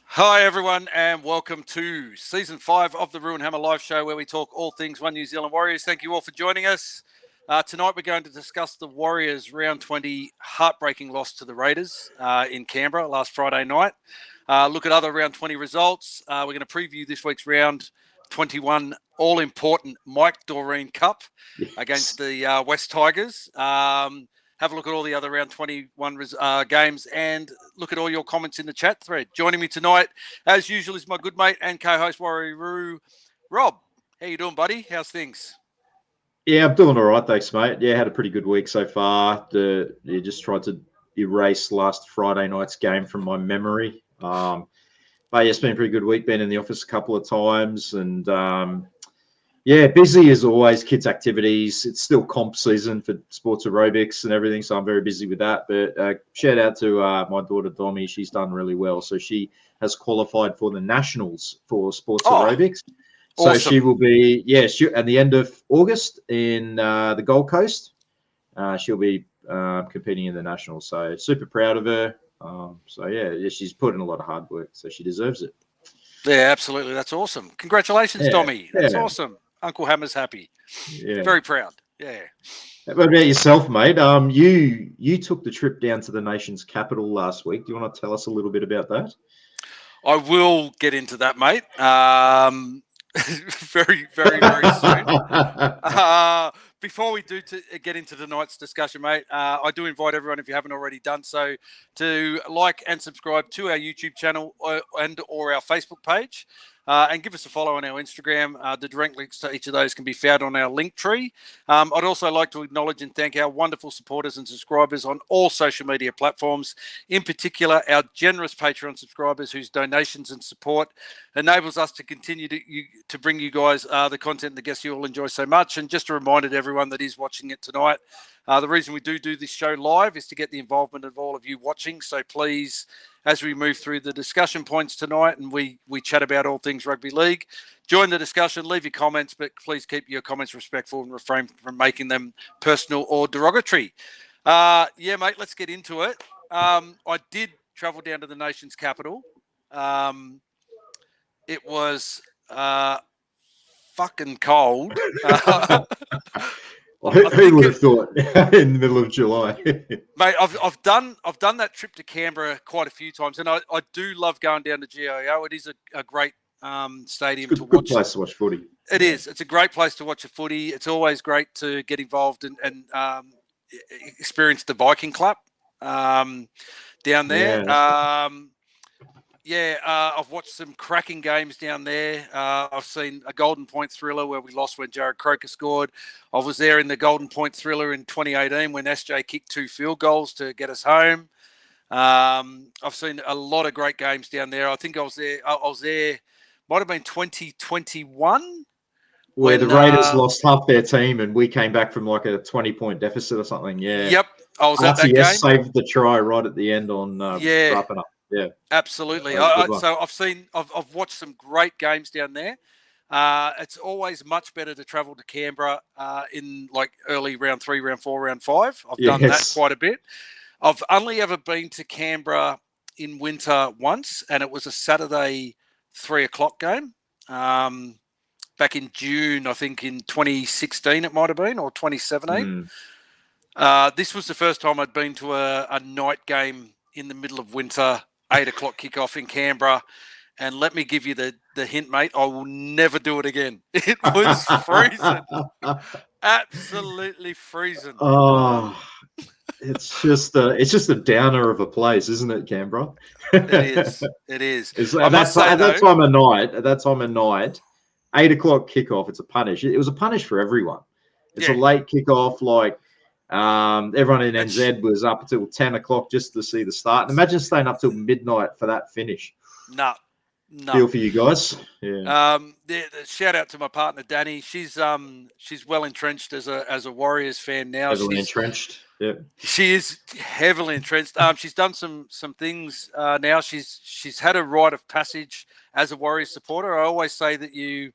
Hi everyone and welcome to Season 5 of the Ruin Hammer Live Show, where we talk all things One New Zealand Warriors. Thank you all for joining us. Tonight we're going to discuss the Warriors Round 20 heartbreaking loss to the Raiders in Canberra last Friday night. Look at other Round 20 results. We're going to preview this week's Round 21 all-important Mike Dorreen Cup against the West Tigers. Have a look at all the other Round 21 games and look at all your comments in the chat thread. Joining me tonight, as usual, is my good mate and co-host Warrior Roo, Rob. How you doing, buddy? How's things? Yeah, I'm doing all right, thanks, mate. Yeah, had a pretty good week so far. Just tried to erase last Friday night's game from my memory. But yeah, it's been a pretty good week. Been in the office a couple of times and yeah, busy as always, kids' activities. It's still comp season for sports aerobics and everything, so I'm very busy with that. But shout out to my daughter, Domi. She's done really well. So she has qualified for the Nationals for sports aerobics. So awesome. She will be, at the end of August in the Gold Coast. She'll be competing in the Nationals. So super proud of her. So yeah, she's put in a lot of hard work, so she deserves it. Yeah, absolutely. That's awesome. Congratulations, Domi. That's awesome. Uncle Hammer's happy. Yeah. Very proud. Yeah. What about yourself, mate? You took the trip down to the nation's capital last week. Do you want to tell us a little bit about that? I will get into that, mate. Very, very, very soon. Before we do get into tonight's discussion, mate, I do invite everyone, if you haven't already done so, to like and subscribe to our YouTube channel and or our Facebook page. And give us a follow on our Instagram. The direct links to each of those can be found on our link tree. I'd also like to acknowledge and thank our wonderful supporters and subscribers on all social media platforms, in particular our generous Patreon subscribers whose donations and support enables us to continue to bring you guys the content and the guests you all enjoy so much. And just a reminder to everyone that is watching it tonight, the reason we do this show live is to get the involvement of all of you watching. So please, as we move through the discussion points tonight and we chat about all things rugby league, join the discussion, leave your comments, but please keep your comments respectful and refrain from making them personal or derogatory. Yeah, mate, let's get into it. I did travel down to the nation's capital. It was fucking cold. Who would have thought in the middle of July? Mate, I've done that trip to Canberra quite a few times, and I do love going down to GIO. It is a great stadium to watch. Good place to watch footy. It is. It's a great place to watch a footy. It's always great to get involved and experience the Viking clap down there. Yeah. I've watched some cracking games down there. I've seen a Golden Point thriller where we lost when Jared Croker scored. I was there in the Golden Point thriller in 2018 when SJ kicked 2 field goals to get us home. I've seen a lot of great games down there. I think I was there, might have been 2021. Where the Raiders lost half their team and we came back from like a 20-point deficit or something. Yeah. Yep. I was at that game. Saved the try right at the end on wrapping up. Yeah, absolutely. I've watched some great games down there. It's always much better to travel to Canberra in like early round 3, round 4, round 5. I've done that quite a bit. I've only ever been to Canberra in winter once, and it was a Saturday 3:00 game back in June, I think in 2016 it might have been, or 2017. This was the first time I'd been to a night game in the middle of winter. 8:00 kickoff in Canberra, and let me give you the hint, mate. I will never do it again. It was freezing, absolutely freezing. Oh, it's just a downer of a place, isn't it, Canberra? It is. At that time of night, 8:00 kickoff. It's a punish. It was a punish for everyone. It's a late kickoff, like. Everyone in NZ was up until 10:00 just to see the start. And imagine staying up till midnight for that finish. No. Feel for you guys. Yeah. Shout out to my partner Danny. She's well entrenched as a Warriors fan now. Heavily entrenched. Yeah. She is heavily entrenched. She's done some things now. She's had a rite of passage as a Warriors supporter. I always say that you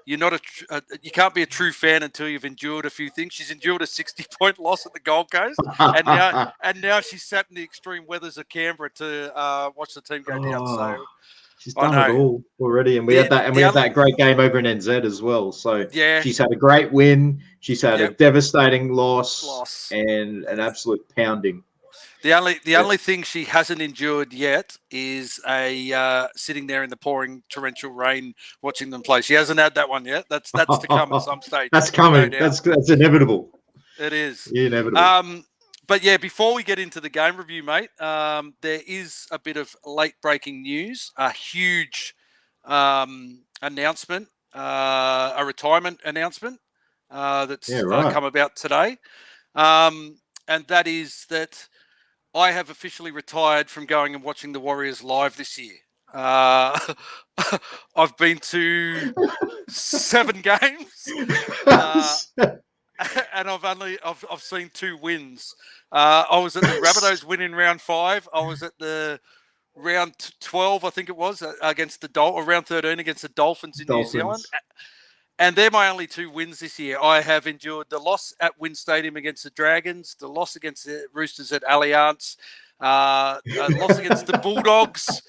you can't be a true fan until you've endured a few things. She's endured a 60-point loss at the Gold Coast, and now she's sat in the extreme weathers of Canberra to watch the team go down. So she's I done it know. all already, and we had that great game over in NZ as well. So Yeah, she's had a great win. She's had a devastating loss and an absolute pounding. The only thing she hasn't endured yet is a sitting there in the pouring torrential rain watching them play. She hasn't had that one yet. That's to come at some stage. That's coming. No That's inevitable. It is inevitable. But yeah, before we get into the game review, mate, there is a bit of late breaking news. A huge announcement, a retirement announcement that's come about today, and that is that I have officially retired from going and watching the Warriors live this year. I've been to 7 games, and I've seen 2 wins. I was at the Rabbitohs win in round 5. I was at the round 12, I think it was, against the round 13 against the Dolphins in New Zealand. And they're my only 2 wins this year. I have endured the loss at Wynn Stadium against the Dragons, the loss against the Roosters at Allianz, a loss against the Bulldogs.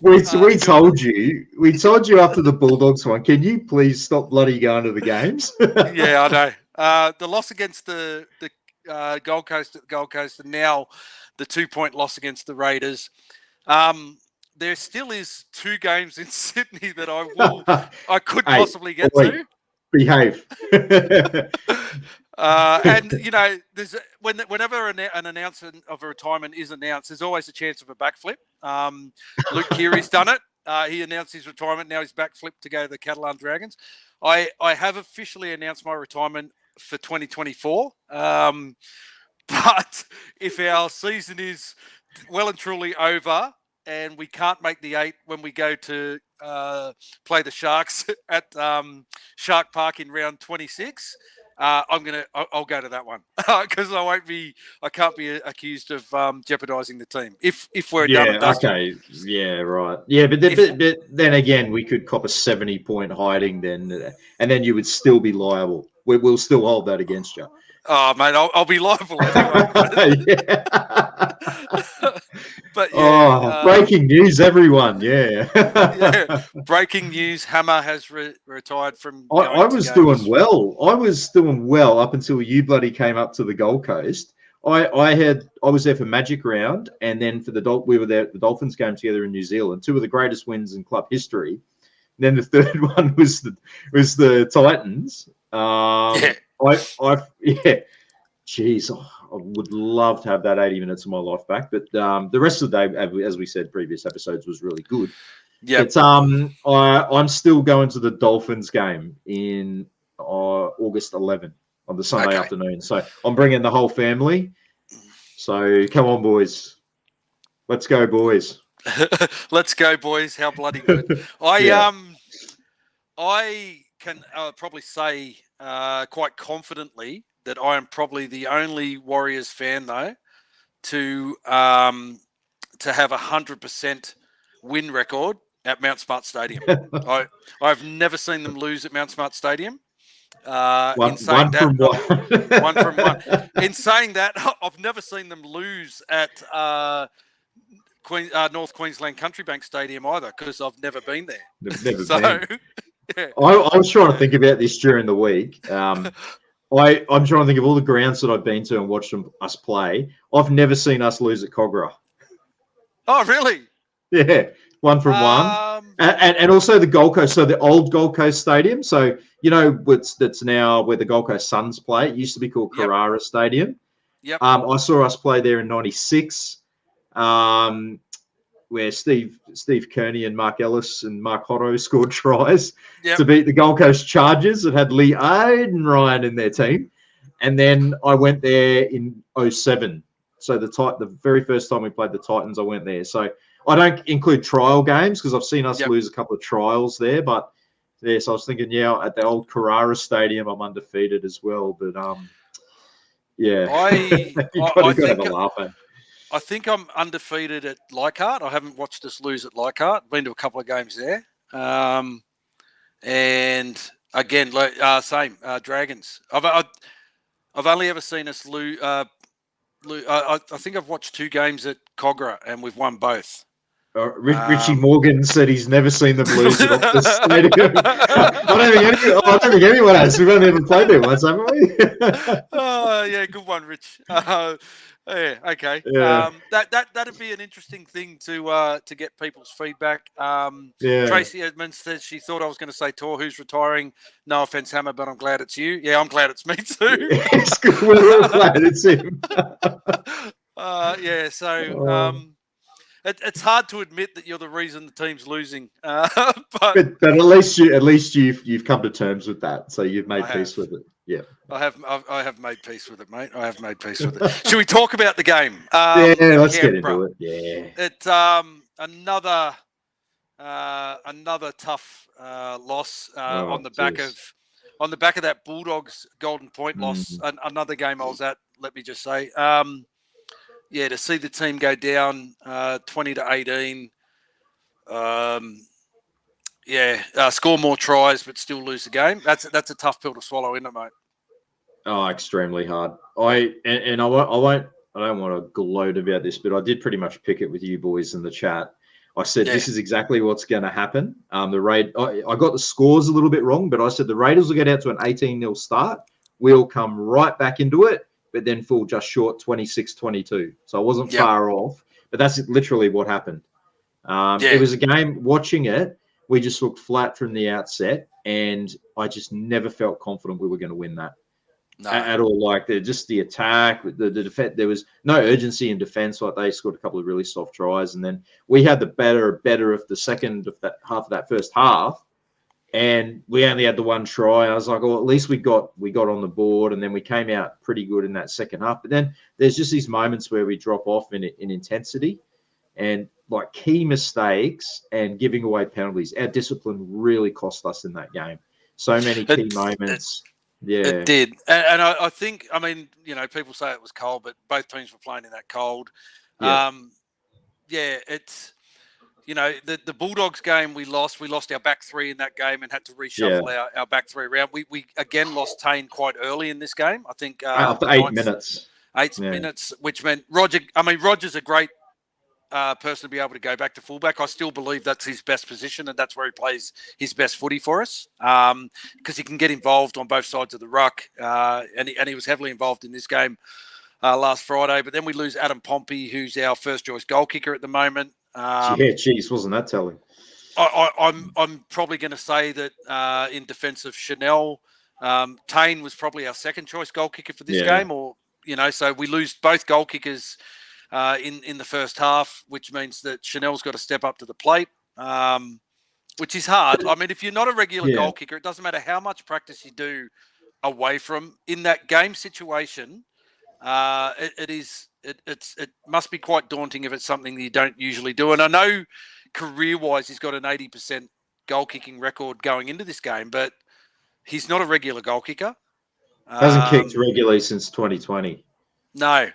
We told you after the Bulldogs one, can you please stop bloody going to the games? Yeah, I know. The loss against the Gold Coast at the Gold Coast, and now the 2-point loss against the Raiders. There still is 2 games in Sydney that I could possibly get to. Behave. And there's whenever an announcement of a retirement is announced, there's always a chance of a backflip. Luke Keary's done it. He announced his retirement. Now he's backflipped to go to the Catalan Dragons. I have officially announced my retirement for 2024. But if our season is well and truly over, and we can't make the 8 when we go to play the Sharks at Shark Park in round 26. I'll go to that one because I can't be accused of jeopardising the team if we're done and dusted. Okay, yeah, right, yeah, but then again, we could cop a 70-point hiding then, and then you would still be liable. We'll still hold that against you. Oh, mate, I'll be liable anyway. But yeah, breaking news, everyone! Yeah, breaking news. Hammer has retired from. I was doing well. I was doing well up until you bloody came up to the Gold Coast. I was there for Magic Round, and then for we were there at the Dolphins game together in New Zealand. 2 of the greatest wins in club history. And then the third one was the Titans. Jeez, I would love to have that 80 minutes of my life back, but the rest of the day, as we said, previous episodes, was really good. Yeah, I'm still going to the Dolphins game in August 11 on the Sunday afternoon, so I'm bringing the whole family. So come on, boys, let's go, boys. Let's go, boys. How bloody good! I can probably say quite confidently that I am probably the only Warriors fan, though, to have 100% win record at Mount Smart Stadium. I've never seen them lose at Mount Smart Stadium. One from one. In saying that, I've never seen them lose at North Queensland Country Bank Stadium either, because I've never been there. Never been. Yeah. I was trying to think about this during the week. I'm trying to think of all the grounds that I've been to and watched us play. I've never seen us lose at Cogra. Oh, really? Yeah, 1 from 1. And also the Gold Coast, so the old Gold Coast Stadium. So, that's now where the Gold Coast Suns play. It used to be called Carrara Stadium. Yep. I saw us play there in 96. Where Steve Kearney and Mark Ellis and Mark Hotto scored tries to beat the Gold Coast Chargers that had Lee Ryan in their team. And then I went there in 07. So the very first time we played the Titans, I went there. So I don't include trial games because I've seen us lose a couple of trials there. But yeah, so I was thinking, at the old Carrara Stadium, I'm undefeated as well. But yeah, you got to have a laugh at. I think I'm undefeated at Leichhardt. I haven't watched us lose at Leichhardt. Been to a couple of games there. And and again, same Dragons. I've only ever seen us lose. I think I've watched 2 games at Cogra, and we've won both. Richie Morgan said he's never seen them lose at Optus Stadium. I don't think anyone has. We've only ever played there once, haven't we? Yeah, good one, Rich. Yeah, okay. Yeah. That'd be an interesting thing to get people's feedback. Yeah. Tracy Edmonds says she thought I was going to say Tor, who's retiring. No offense, Hammer, but I'm glad it's you. Yeah, I'm glad it's me too. It's good. We're all glad it's him. Yeah, so it's hard to admit that you're the reason the team's losing, but at least you've come to terms with that, so you've made peace with it. Yeah, I have made peace with it, mate. I have made peace with it. Should we talk about the game? Yeah, let's get into it. Yeah, it's another tough loss on the back of that Bulldogs Golden Point loss. Another game I was at. Let me just say. Yeah, to see the team go down 20-18, score more tries but still lose the game. That's a tough pill to swallow, isn't it, mate? Oh, extremely hard. I don't want to gloat about this, but I did pretty much pick it with you boys in the chat. I said this is exactly what's going to happen. I got the scores a little bit wrong, but I said the Raiders will get out to an 18-0 start. We'll come right back into it, but then fall just short 26-22. So I wasn't far off, but that's literally what happened. It was a game, watching it, we just looked flat from the outset, and I just never felt confident we were going to win that at all. Like, just the attack, the defense, there was no urgency in defense. Like, they scored a couple of really soft tries, and then we had the better of the second of that half of that first half. And we only had the one try. I was like, well, at least we got on the board, and then we came out pretty good in that second half. But then there's just these moments where we drop off in intensity, and like key mistakes and giving away penalties. Our discipline really cost us in that game. So many key moments. It did. And I think, I mean, people say it was cold, but both teams were playing in that cold. It's... the Bulldogs game we lost. We lost our back three in that game and had to reshuffle our back three around. We again lost Tane quite early in this game. I think after 8 minutes. 8 minutes, which meant Roger's a great person to be able to go back to fullback. I still believe that's his best position, and that's where he plays his best footy for us, because he can get involved on both sides of the ruck, and he was heavily involved in this game last Friday. But then we lose Adam Pompey, who's our first choice goal kicker at the moment. Wasn't that telling? I'm probably going to say that in defence of Chanel, Tane was probably our second choice goal kicker for this game, so we lose both goal kickers in the first half, which means that Chanel's got to step up to the plate, which is hard. I mean, if you're not a regular goal kicker, it doesn't matter how much practice you do away from in that game situation. It must be quite daunting if it's something that you don't usually do. And I know career-wise he's got an 80% goal kicking record going into this game, but he's not a regular goal kicker. Hasn't kicked regularly since 2020. No.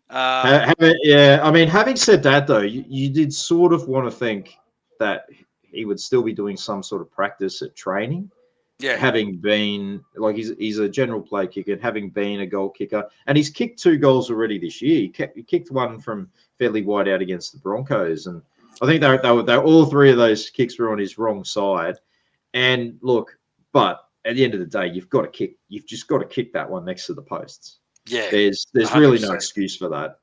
Having said that, though, you did sort of want to think that he would still be doing some sort of practice at training. Yeah, having been he's a general play kicker, having been a goal kicker, and he's kicked 2 goals already this year. He kicked one from fairly wide out against the Broncos, and I think they were all 3 of those kicks were on his wrong side. And look, but at the end of the day, you've got to kick. You've just got to kick that one next to the posts. Yeah, there's 100%. Really no excuse for that.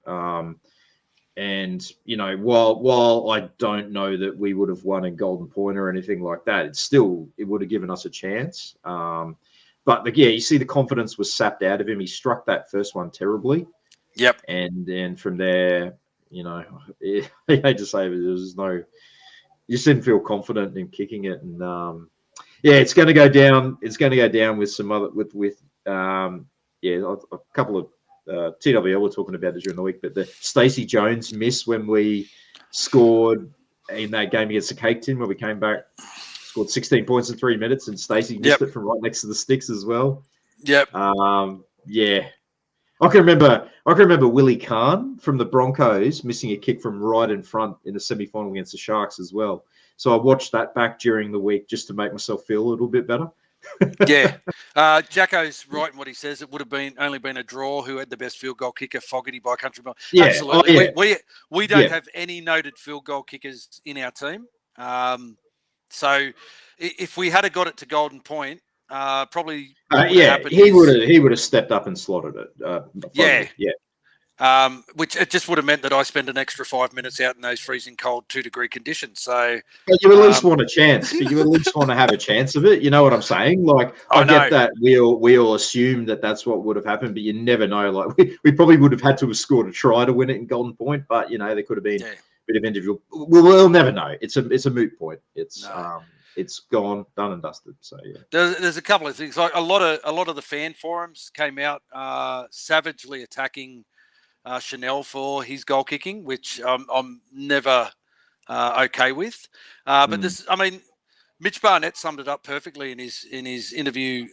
And while I don't know that we would have won in Golden Point or anything like that, it would have given us a chance. But you see the confidence was sapped out of him. He struck that first one terribly. Yep. And then from there, I hate to say it, there was no. You just didn't feel confident in kicking it, and it's going to go down. It's going to go down with some other a couple of. TWL were talking about it during the week, but the Stacey Jones miss when we scored in that game against the Cake Tin, where we came back, scored 16 points in 3 minutes, and Stacey missed it from right next to the sticks as well. Yep. I can remember Willie Kahn from the Broncos missing a kick from right in front in the semi-final against the Sharks as well. So I watched that back during the week just to make myself feel a little bit better. Yeah. Jacko's right in what he says. It would have only been a draw who had the best field goal kicker, Fogarty by country mile. Yeah. Absolutely. Oh, yeah. We don't have any noted field goal kickers in our team. So if we had got it to Golden Point, probably what would have happened he would have stepped up and slotted it. Fogarty. Yeah. Which it just would have meant that I spend an extra 5 minutes out in those freezing cold 2-degree conditions. So but you at least want a chance. But you at least want to have a chance of it. You know what I'm saying? Like I get that we all assume that that's what would have happened, but you never know. Like we probably would have had to have scored a try to win it in Golden Point, but there could have been a bit of individual. We'll never know. It's a moot point. It's gone, done and dusted. So yeah, there's a couple of things. Like a lot of the fan forums came out savagely attacking Chanel for his goal kicking, which I'm never okay with. But Mitch Barnett summed it up perfectly in his interview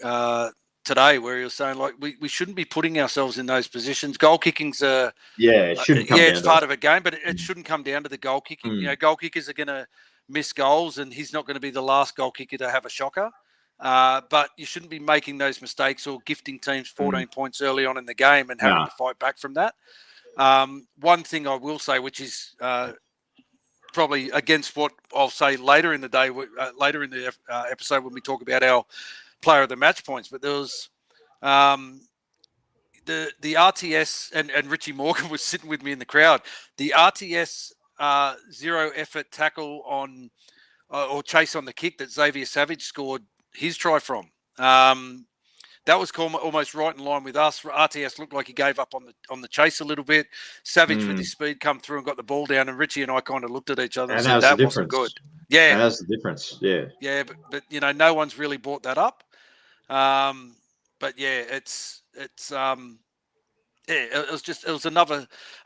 today, where he was saying like we shouldn't be putting ourselves in those positions. Goal kicking's it shouldn't come down it's part of a game, but it shouldn't come down to the goal kicking. Goal kickers are going to miss goals, and he's not going to be the last goal kicker to have a shocker. But you shouldn't be making those mistakes or gifting teams 14 points early on in the game and having to fight back from that. One thing I will say, which is probably against what I'll say later in the day, later in the episode when we talk about our player of the match points, but there was the RTS, and Richie Morgan was sitting with me in the crowd. The RTS zero effort tackle on or chase on the kick that Xavier Savage scored his try from. That was almost right in line with us. RTS looked like he gave up on the chase a little bit. Savage with his speed come through and got the ball down, and Richie and I kind of looked at each other and said that wasn't good. Yeah, that's the difference. Yeah, yeah, but no one's really brought that up. But yeah, it was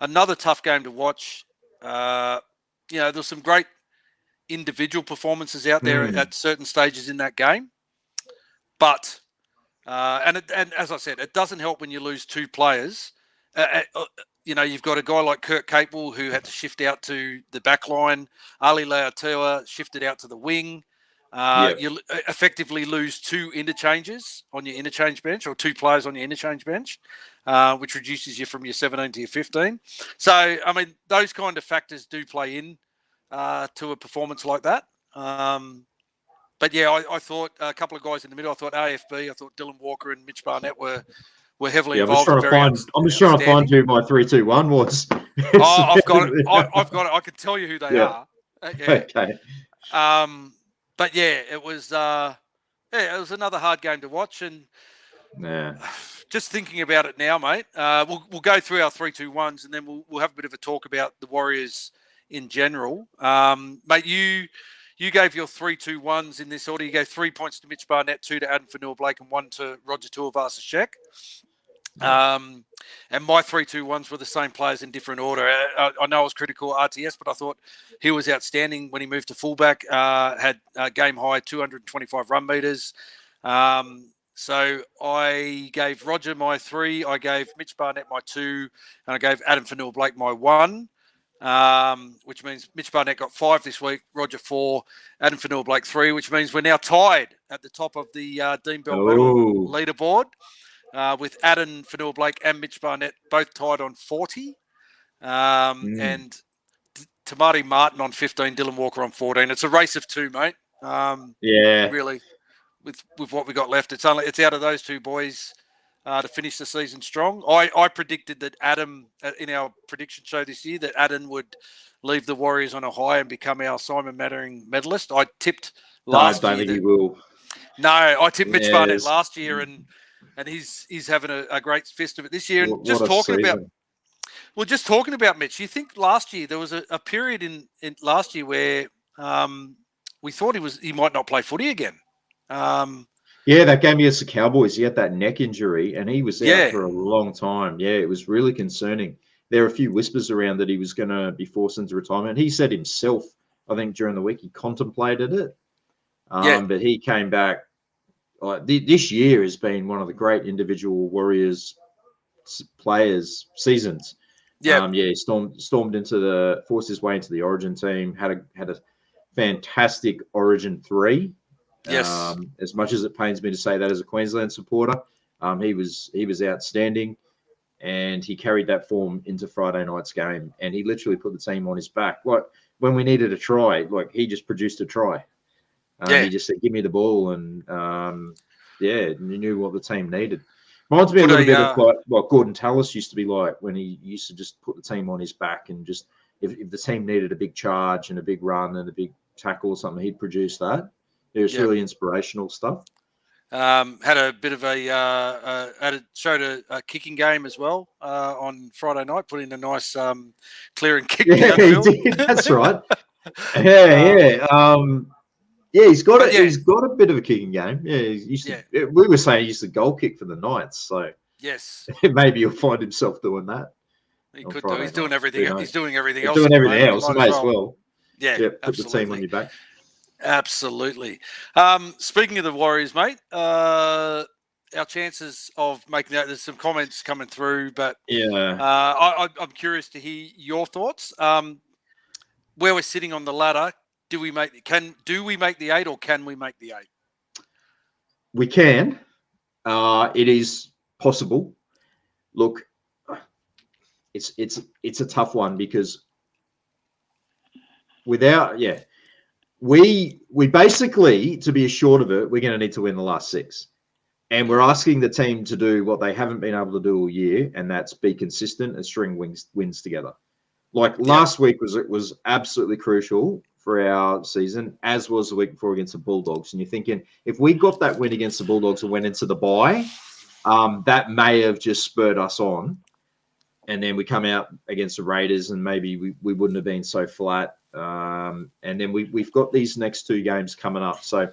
another tough game to watch. There's some great individual performances out there at certain stages in that game, but. And as I said, it doesn't help when you lose two players. You've got a guy like Kurt Capewell who had to shift out to the back line. Ali Lauatua shifted out to the wing. You effectively lose two interchanges on your interchange bench, or two players on your interchange bench, which reduces you from your 17 to your 15. So, those kind of factors do play in to a performance like that. But yeah, I thought a couple of guys in the middle. I thought AFB. I thought Dylan Walker and Mitch Barnett were heavily involved. I'm just trying to find who my 3-2-1 was. I've got it. I've got it. I can tell you who they are. Okay. But yeah, it was another hard game to watch, and just thinking about it now, mate. We'll go through our 3-2-1s, and then we'll have a bit of a talk about the Warriors in general, mate. You gave your 3-2-1s in this order. You gave 3 points to Mitch Barnett, 2 to Adam Fanua-Blake, and 1 to Roger Tuivasa-Sheck. And my 3-2-1s were the same players in different order. I know I was critical of RTS, but I thought he was outstanding when he moved to fullback. Had game high 225 run meters. So I gave Roger my 3. I gave Mitch Barnett my 2, and I gave Adam Fanua-Blake my 1. Which means Mitch Barnett got 5 this week, Roger 4, Adam Fanua-Blake 3, which means we're now tied at the top of the Dean Bell Medal leaderboard with Adam Fanua-Blake and Mitch Barnett both tied on 40, and Tamari Martin on 15, Dylan Walker on 14. It's a race of 2, mate. Really, with what we got left, it's out of those 2 boys. To finish the season strong. I predicted that Adam, in our prediction show this year, that Adam would leave the Warriors on a high and become our Simon Mannering medalist. I tipped last year. I don't think he will. No, I tipped Mitch Barnett last year, and he's having a great fist of it this year. And just talking about Mitch, you think last year there was a period in last year where we thought he might not play footy again. Yeah, that game against the Cowboys, he had that neck injury, and he was out for a long time. Yeah, it was really concerning. There are a few whispers around that he was going to be forced into retirement. He said himself, I think during the week, he contemplated it. But he came back. This year has been one of the great individual Warriors players' seasons. He stormed into forced his way into the Origin team, had a fantastic Origin 3. Yes. As much as it pains me to say that as a Queensland supporter, he was outstanding, and he carried that form into Friday night's game, and he literally put the team on his back. Like when we needed a try, like he just produced a try. Yeah. He just said, "Give me the ball," and you knew what the team needed. Reminds me a Put little bit of a like what Gordon Tallis used to be like when he used to just put the team on his back, and just if the team needed a big charge and a big run and a big tackle or something, he'd produce that. It was really inspirational stuff. had a bit of showed a kicking game as well on Friday night. Put in a nice clearing kick Yeah, he downfield. did. That's right. Yeah, he's got it. Yeah. He's got a bit of a kicking game. Yeah, he used to. We were saying he used to goal kick for the Knights, so yes, maybe he'll find himself doing that. he could do. He's doing everything. He's doing everything He's else. doing At the everything moment. else. He Might as well. Yeah, put the team on your back. Absolutely. Speaking of the Warriors, mate, our chances of making that. There's some comments coming through, but I'm curious to hear your thoughts. Where we're sitting on the ladder, do we make the 8, or can we make the 8? We can. It is possible. Look, it's a tough one because without we basically, to be assured of it, we're going to need to win the last 6. And we're asking the team to do what they haven't been able to do all year, and that's be consistent and string wins together. Like last week was absolutely crucial for our season, as was the week before against the Bulldogs. And you're thinking, if we got that win against the Bulldogs and went into the bye, that may have just spurred us on. And then we come out against the Raiders, and maybe we wouldn't have been so flat. And then we've got these next 2 games coming up. So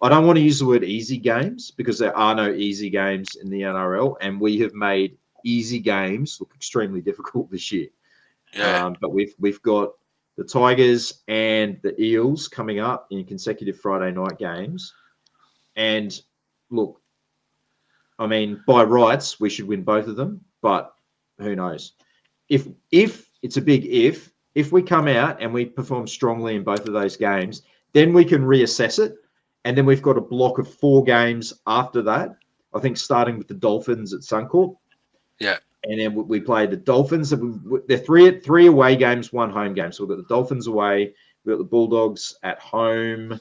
I don't want to use the word easy games, because there are no easy games in the NRL, and we have made easy games look extremely difficult this year. Yeah. But we've got the Tigers and the Eels coming up in consecutive Friday night games. And look, I mean, by rights, we should win both of them, but who knows? If it's a big if we come out and we perform strongly in both of those games, then we can reassess it. And then we've got a block of 4 games after that, I think, starting with the Dolphins at Suncorp. Yeah. And then we play the Dolphins. They're 3 away games, 1 home game. So we've got the Dolphins away. We've got the Bulldogs at home.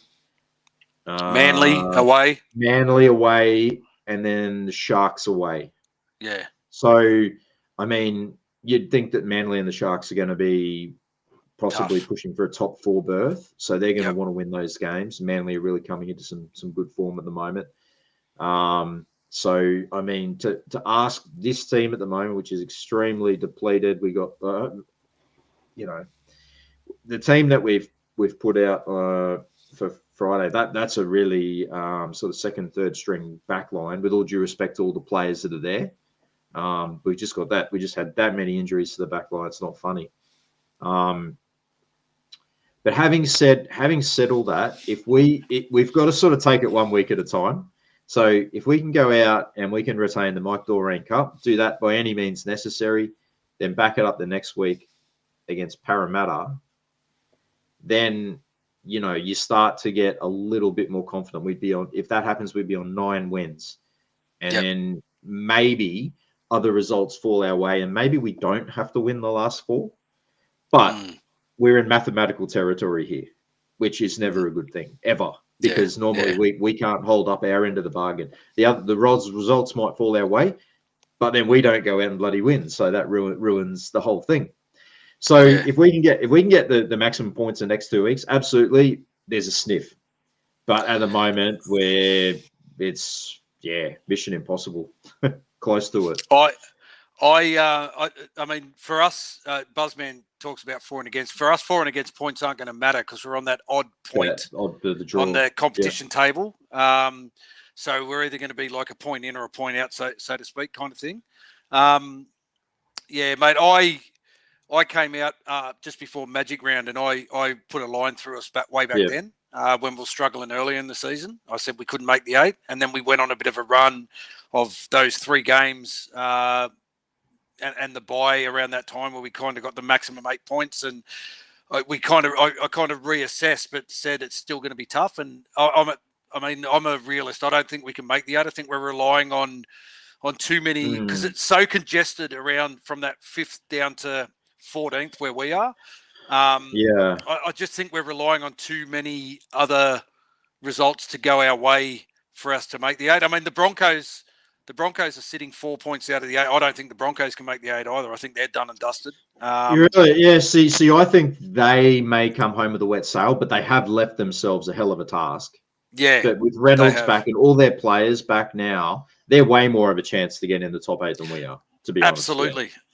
Manly away. Manly away. And then the Sharks away. Yeah. So, I mean, you'd think that Manly and the Sharks are going to be possibly pushing for a top 4 berth. So they're going to want to win those games. Manly are really coming into some good form at the moment. So, I mean, to ask this team at the moment, which is extremely depleted, we got, the team that we've put out for Friday, that's a really sort of second, third string back line, with all due respect to all the players that are there. We just got that. We just had that many injuries to the back line. It's not funny. But having said all that, we've got to sort of take it 1 week at a time. So if we can go out and we can retain the Mike Dorreen Cup, do that by any means necessary, then back it up the next week against Parramatta, then, you start to get a little bit more confident. If that happens, we'd be on 9 wins. And then maybe other results fall our way, and maybe we don't have to win the last 4. But we're in mathematical territory here, which is never a good thing, ever. Because normally we can't hold up our end of the bargain. The results might fall our way, but then we don't go out and bloody win. So that ruins the whole thing. So if we can get the maximum points in the next 2 weeks, absolutely, there's a sniff. But at the moment, it's mission impossible, close to it. I mean, for us, Buzzman talks about for and against. For us, for and against points aren't going to matter, because we're on that odd point on the competition table. So we're either going to be like a point in or a point out, so to speak, kind of thing. Mate, I came out just before Magic Round, and I put a line through us way back then when we were struggling early in the season. I said we couldn't make the 8, and then we went on a bit of a run of those 3 games and the bye around that time, where we kind of got the maximum 8 points. And I kind of reassessed, but said it's still going to be tough. And I'm a realist. I don't think we can make the 8. I think we're relying on too many, because it's so congested around from that 5th down to 14th where we are. I just think we're relying on too many other results to go our way for us to make the 8. I mean, the Broncos are sitting 4 points out of the 8. I don't think the Broncos can make the 8 either. I think they're done and dusted. Really? Yeah. See, I think they may come home with a wet sail, but they have left themselves a hell of a task. Yeah. But with Reynolds back and all their players back now, they're way more of a chance to get in the top 8 than we are, to be honest.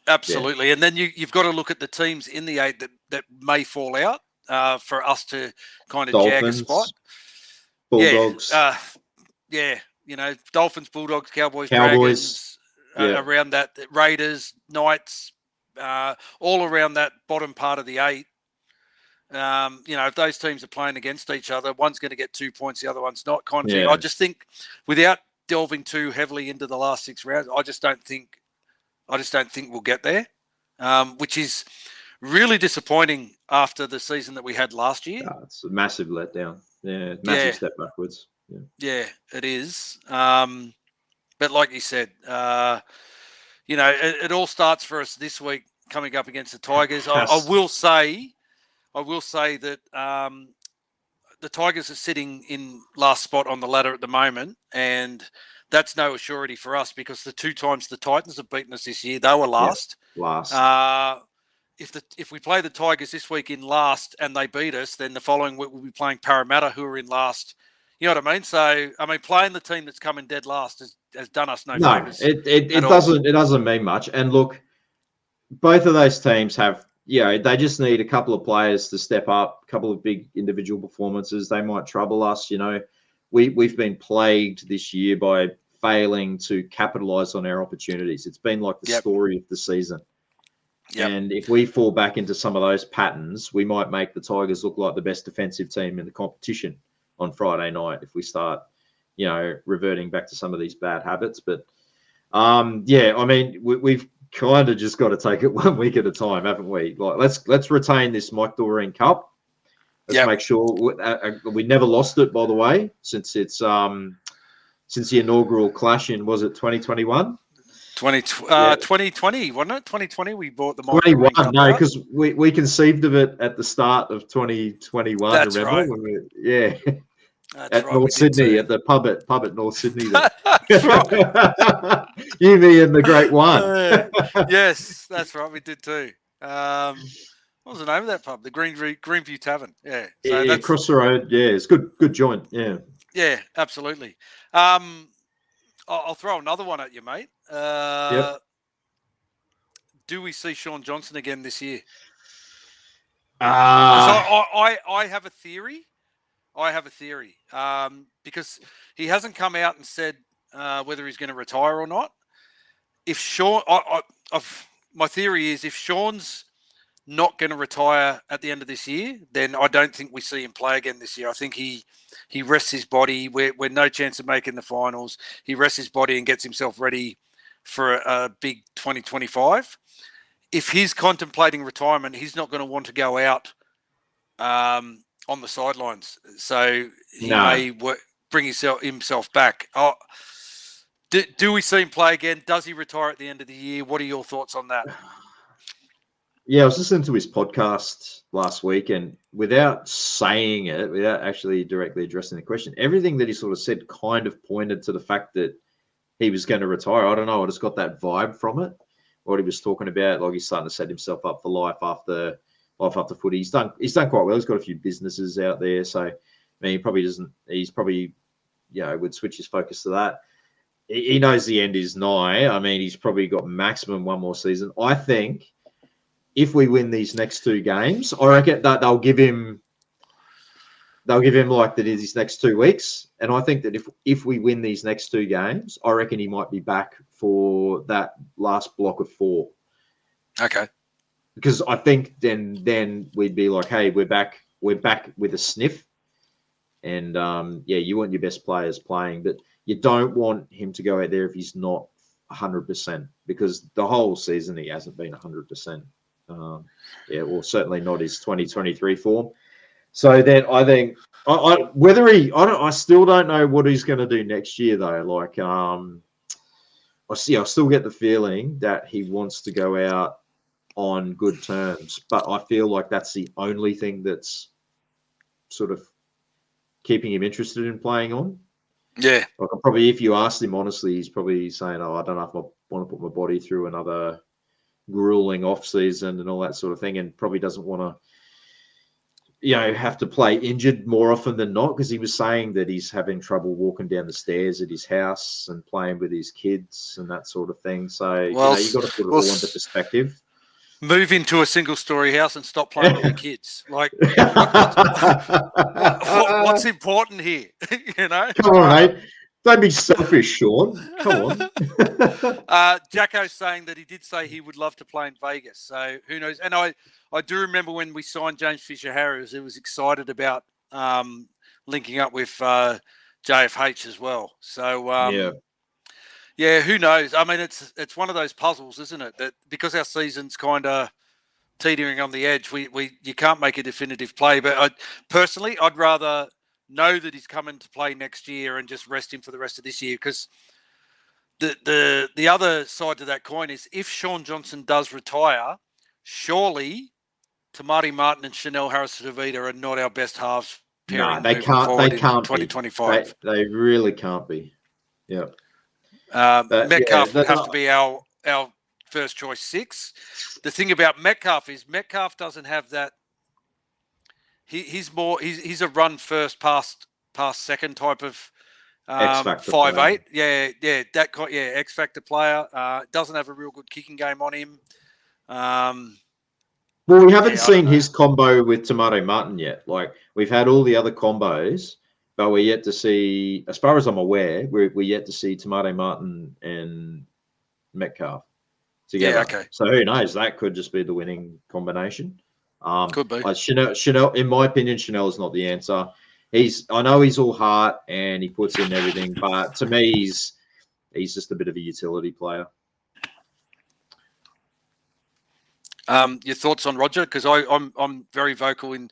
Absolutely. Yeah. And then you've got to look at the teams in the 8 that may fall out for us to kind of jag a spot. Bulldogs. Yeah. Dolphins, Bulldogs, Cowboys. Dragons, around that, Raiders, Knights, all around that bottom part of the 8. If those teams are playing against each other, one's going to get 2 points, the other one's not. Kind of thing. I just think, without delving too heavily into the last 6 rounds, I just don't think we'll get there, which is really disappointing after the season that we had last year. It's a massive letdown. Yeah, massive step backwards. Yeah, it is. But like you said, it all starts for us this week coming up against the Tigers. I will say that the Tigers are sitting in last spot on the ladder at the moment, and that's no assurity for us because the 2 times the Titans have beaten us this year, they were last. If we play the Tigers this week in last and they beat us, then the following week we'll be playing Parramatta, who are in last. You know what I mean? So, playing the team that's come in dead last has done us no favours. It doesn't mean much. And look, both of those teams have, they just need a couple of players to step up, a couple of big individual performances. They might trouble us. We've been plagued this year by failing to capitalise on our opportunities. It's been like the story of the season. And if we fall back into some of those patterns, we might make the Tigers look like the best defensive team in the competition on Friday night if we start, reverting back to some of these bad habits. But, we've kind of just got to take it 1 week at a time, haven't we? Like, let's retain this Mike Dorreen Cup. Let's make sure we never lost it, by the way, since it's since the inaugural clash in, was it 2021? 2020, wasn't it? 2020, we bought the Mike 21. Cup No, because we conceived of it at the start of 2021. That's remember? Right. That's at right, North Sydney, at the pub at North Sydney. That's right. You, me, and the Great One. Yes, that's right. We did too. What was the name of that pub? The Greenview Tavern. Yeah. So across the road. Yeah, it's good joint. Yeah. Yeah, absolutely. I'll throw another one at you, mate. Do we see Shaun Johnson again this year? I have a theory. Because he hasn't come out and said whether he's going to retire or not. If Shaun, my theory is if Shaun's not going to retire at the end of this year, then I don't think we see him play again this year. I think he rests his body. We're no chance of making the finals. He rests his body and gets himself ready for a big 2025. If he's contemplating retirement, he's not going to want to go out on the sidelines. So he may bring himself back. Do we see him play again? Does he retire at the end of the year? What are your thoughts on that? Yeah, I was listening to his podcast last week, and without saying it, without actually directly addressing the question, everything that he sort of said kind of pointed to the fact that he was going to retire. I don't know. I just got that vibe from it. What he was talking about, like he's starting to set himself up for life after footy. He's done quite well. He's got a few businesses out there, so he probably doesn't. He's probably would switch his focus to that. He knows the end is nigh. He's probably got maximum one more season. I think if we win these next 2 games, I reckon that they'll give him like that is his next 2 weeks. And I think that if we win these next 2 games, I reckon he might be back for that last block of 4. Okay. Because I think then we'd be like, hey, we're back with a sniff. And you want your best players playing, but you don't want him to go out there if he's not 100%, because the whole season he hasn't been 100%. Yeah, well, certainly not his 2023 form. So then I think I still don't know what he's going to do next year though. Like I still get the feeling that he wants to go out on good terms, but I feel like that's the only thing that's sort of keeping him interested in playing on. Yeah. Like probably, if you asked him honestly, he's probably saying, "Oh, I don't know if I want to put my body through another grueling off season and all that sort of thing," and probably doesn't want to, have to play injured more often than not, because he was saying that he's having trouble walking down the stairs at his house and playing with his kids and that sort of thing. So Well, you got to put it all into perspective. Move into a single-story house and stop playing with your kids. Like, what's important here? Come on, mate. Don't be selfish, Sean. Come on. Jacko's saying that he did say he would love to play in Vegas. So who knows? And I do remember when we signed James Fisher-Harris, he was excited about linking up with JFH as well. So yeah, who knows? I mean, it's one of those puzzles, isn't it? That because our season's kind of teetering on the edge, you can't make a definitive play. But I'd rather know that he's coming to play next year and just rest him for the rest of this year, because the other side to that coin is if Sean Johnson does retire, surely Tamati Martin and Chanel Harris-Tavita are not our best halves pairing. No, they can't. They can't 2025. They really can't be. Yeah. Metcalf would have to be our first choice 6. The thing about Metcalf is Metcalf doesn't have that. He's a run first, pass second type of 5'8". Yeah, X factor player. Doesn't have a real good kicking game on him. Well, we haven't seen his combo with Tomato Martin yet. Like, we've had all the other combos, but we're yet to see, as far as I'm aware, we're yet to see Tomato Martin and Metcalf together. Yeah, okay. So who knows? That could just be the winning combination. Could be. Chanel, in my opinion, Chanel is not the answer. I know he's all heart and he puts in everything, but to me, he's just a bit of a utility player. Your thoughts on Roger? Because I'm very vocal in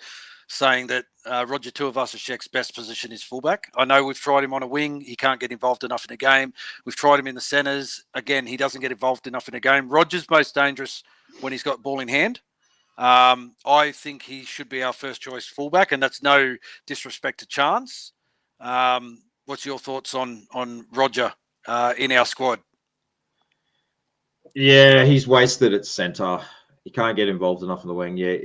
saying that Roger Tuivasa-Sheck's best position is fullback. I know we've tried him on a wing. He can't get involved enough in a game. We've tried him in the centres. Again, he doesn't get involved enough in a game. Roger's most dangerous when he's got ball in hand. I think he should be our first choice fullback, and that's no disrespect to Chance. What's your thoughts on Roger in our squad? Yeah, he's wasted at centre. He can't get involved enough in the wing. Yeah,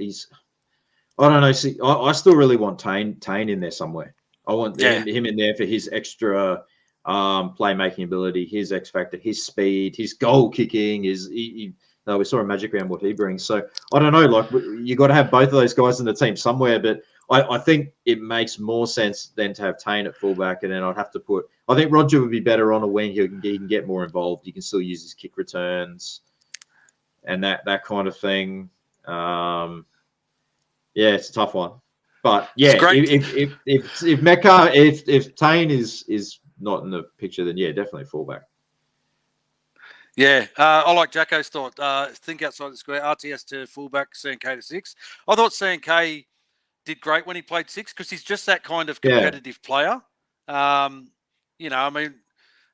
I don't know. See, I still really want Tane in there somewhere. I want him in there for his extra playmaking ability, his X factor, his speed, his goal kicking. We saw a Magic Round what he brings. So I don't know. Like, you got to have both of those guys in the team somewhere. But I think it makes more sense than to have Tane at fullback, and then I'd have to put. I think Roger would be better on a wing. He can get more involved. He can still use his kick returns and that kind of thing. Yeah, it's a tough one, but yeah, if Metcalf, if Tane is not in the picture, then yeah, definitely fullback. Yeah, I like Jacko's thought. Think outside the square. RTS to fullback, CNK to 6. I thought CNK did great when he played 6 because he's just that kind of competitive player. I mean,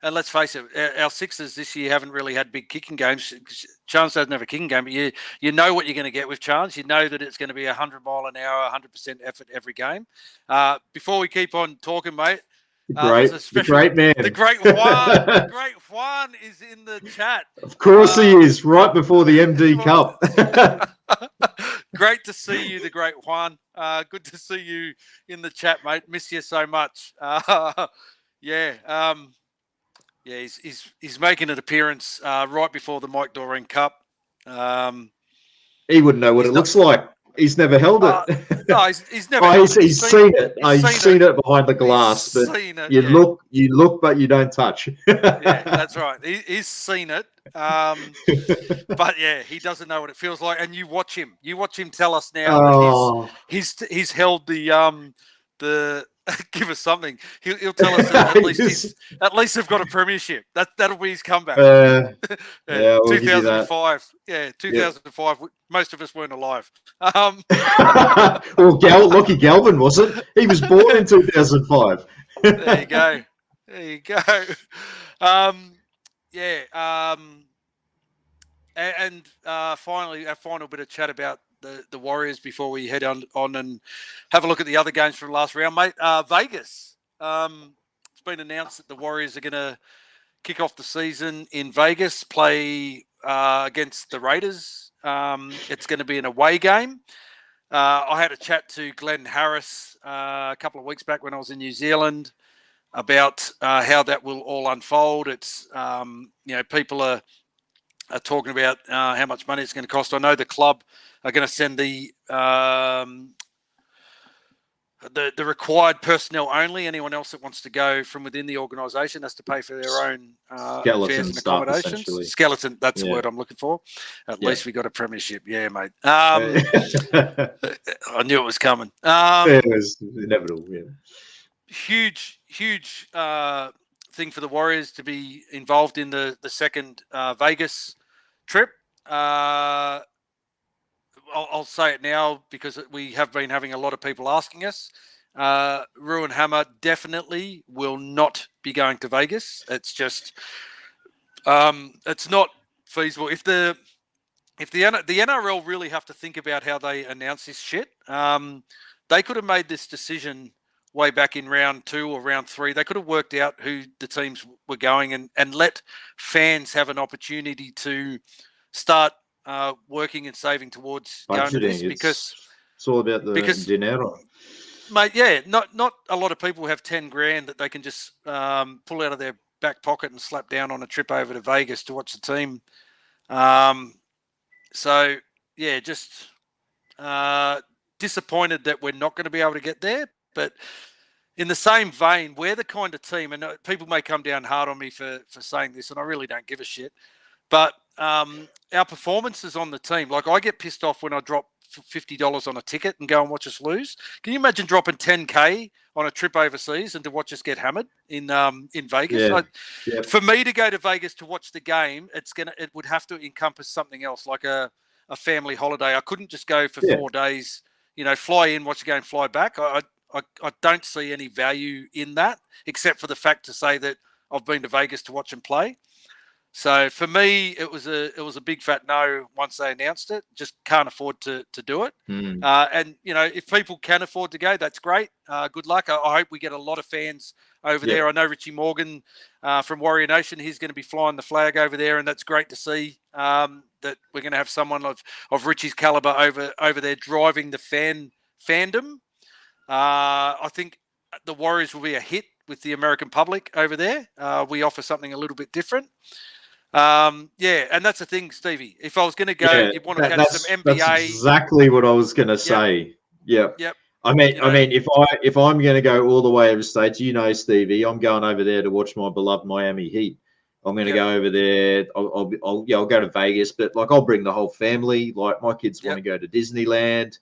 and let's face it, our Sixers this year haven't really had big kicking games. Chance doesn't have a kicking game, but you know what you're going to get with Chance. You know that it's going to be 100 mile an hour, 100% effort every game. Before we keep on talking, mate, the great man. The great Juan. The great Juan is in the chat. Of course he is, right before the MD Cup. Great to see you, the great Juan. Good to see you in the chat, mate. Miss you so much. He's making an appearance right before the Mike Dorreen Cup. He wouldn't know what it looks like. He's never held it. No, he's never. He's seen it. He's seen it behind the glass. But you look, but you don't touch. Yeah, that's right. He's seen it. But yeah, he doesn't know what it feels like. And you watch him. You watch him tell us now that he's held the give us something. He'll tell us that at least they've got a premiership. That'll be his comeback. Yeah, we'll give you that. 2005. Yeah, 2005. Yep. Most of us weren't alive. Well, Lockie Galvin wasn't. He was born in 2005. There you go. There you go. Finally, our final bit of chat about the Warriors before we head on and have a look at the other games from last round, mate. Vegas. It's been announced that the Warriors are going to kick off the season in Vegas, play against the Raiders. It's going to be an away game. I had a chat to Glenn Harris a couple of weeks back when I was in New Zealand about how that will all unfold. It's people are talking about how much money it's going to cost. I know the club are going to send the required personnel only. Anyone else that wants to go from within the organisation has to pay for their own fares and accommodations. Skeleton, that's the word I'm looking for. At least we got a premiership. Yeah, mate. I knew it was coming. It was inevitable, yeah. Huge thing for the Warriors to be involved in the second Vegas trip. I'll say it now because we have been having a lot of people asking us. Ruin Hammer definitely will not be going to Vegas. It's just it's not feasible. If the NRL really have to think about how they announce this shit, they could have made this decision way back in round 2 or round 3. They could have worked out who the teams were going and let fans have an opportunity to start working and saving towards going to this, because it's all about the dinero, mate. Yeah, not a lot of people have 10 grand that they can just pull out of their back pocket and slap down on a trip over to Vegas to watch the team. So yeah, just disappointed that we're not going to be able to get there. But in the same vein, we're the kind of team, and people may come down hard on me for saying this, and I really don't give a shit, but our performances on the team, like I get pissed off when I drop $50 on a ticket and go and watch us lose. Can you imagine dropping 10K on a trip overseas and to watch us get hammered in Vegas? Yeah. For me to go to Vegas to watch the game, it would have to encompass something else, like a family holiday. I couldn't just go for 4 days, fly in, watch the game, fly back. I don't see any value in that, except for the fact to say that I've been to Vegas to watch them play. So for me, it was a big fat no once they announced it. Just can't afford to do it. And if people can afford to go, that's great. Good luck. I hope we get a lot of fans over there. I know Richie Morgan from Warrior Nation, he's going to be flying the flag over there, and that's great to see that we're going to have someone of Richie's caliber over there driving the fandom. I think the Warriors will be a hit with the American public over there. We offer something a little bit different. And that's the thing, Stevie. If I was going to go, you want to catch some NBA. That's exactly what I was going to say. Yep. I mean, if I'm going to go all the way over states, Stevie, I'm going over there to watch my beloved Miami Heat. I'm going to go over there. I'll go to Vegas, but I'll bring the whole family. Like my kids want to go to Disneyland.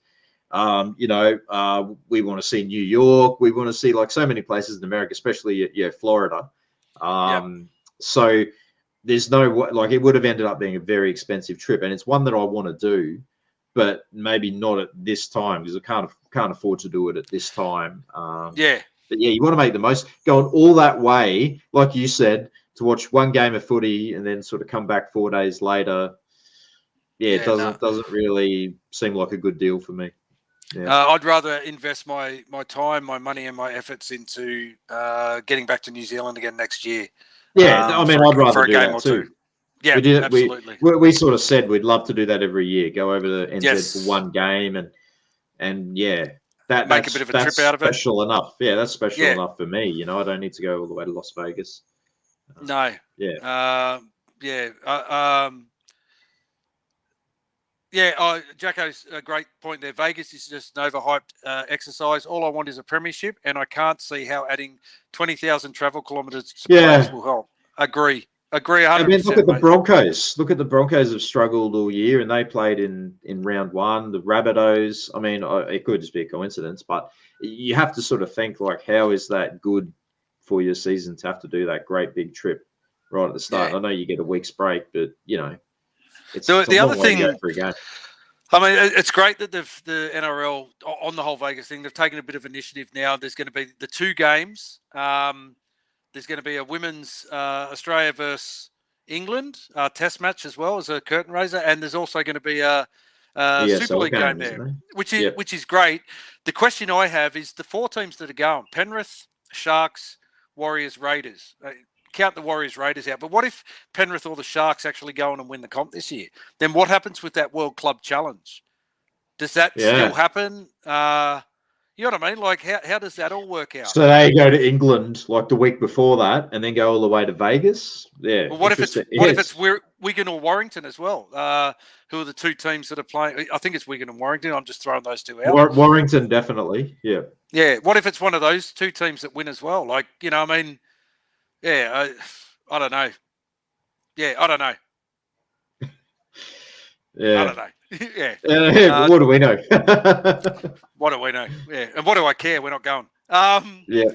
We want to see New York. We want to see so many places in America, especially Florida. So there's no it would have ended up being a very expensive trip, and it's one that I want to do, but maybe not at this time because I can't afford to do it at this time. But you want to make the most, going all that way, like you said, to watch one game of footy and then sort of come back 4 days later. It doesn't really seem like a good deal for me. I'd rather invest my time, my money, and my efforts into getting back to New Zealand again next year. I'd rather do that too. Yeah, absolutely. We sort of said we'd love to do that every year. Go over to NZ for one game and make a bit of a trip out of it. Special enough. Yeah, that's special enough for me. I don't need to go all the way to Las Vegas. No. Jacko's a great point there. Vegas is just an overhyped exercise. All I want is a premiership, and I can't see how adding 20,000 travel kilometres to players will help. Agree. Agree I mean, look 100%, at the mate. Broncos. Look at the Broncos have struggled all year, and they played in round one. The Rabbitohs. I mean, it could just be a coincidence, but you have to sort of think like, how is that good for your season to have to do that great big trip right at the start? Yeah. I know you get a week's break, but it's The a other long way to go thing, for a game. I mean, it's great that the NRL on the whole Vegas thing, they've taken a bit of initiative now. There's going to be the 2 games. There's going to be a women's Australia versus England test match as well as a curtain raiser, and there's also going to be a Super ESL League game game, isn't there, there? which is great. The question I have is the 4 teams that are going: Penrith, Sharks, Warriors, Raiders. Count the Warriors, Raiders out. But what if Penrith or the Sharks actually go on and win the comp this year? Then what happens with that World Club Challenge? Does that still happen? You know what I mean? Like, how does that all work out? So they go to England like the week before that, and then go all the way to Vegas. Yeah. Well, what if it's Wigan or Warrington as well? Who are the 2 teams that are playing? I think it's Wigan and Warrington. I'm just throwing those 2 out. Warrington, definitely. Yeah. Yeah. What if it's one of those 2 teams that win as well? Like, I mean, yeah, I don't know. Yeah, I don't know. Yeah. I don't know. Yeah. What do we know? What do we know? Yeah. And what do I care? We're not going. Yeah.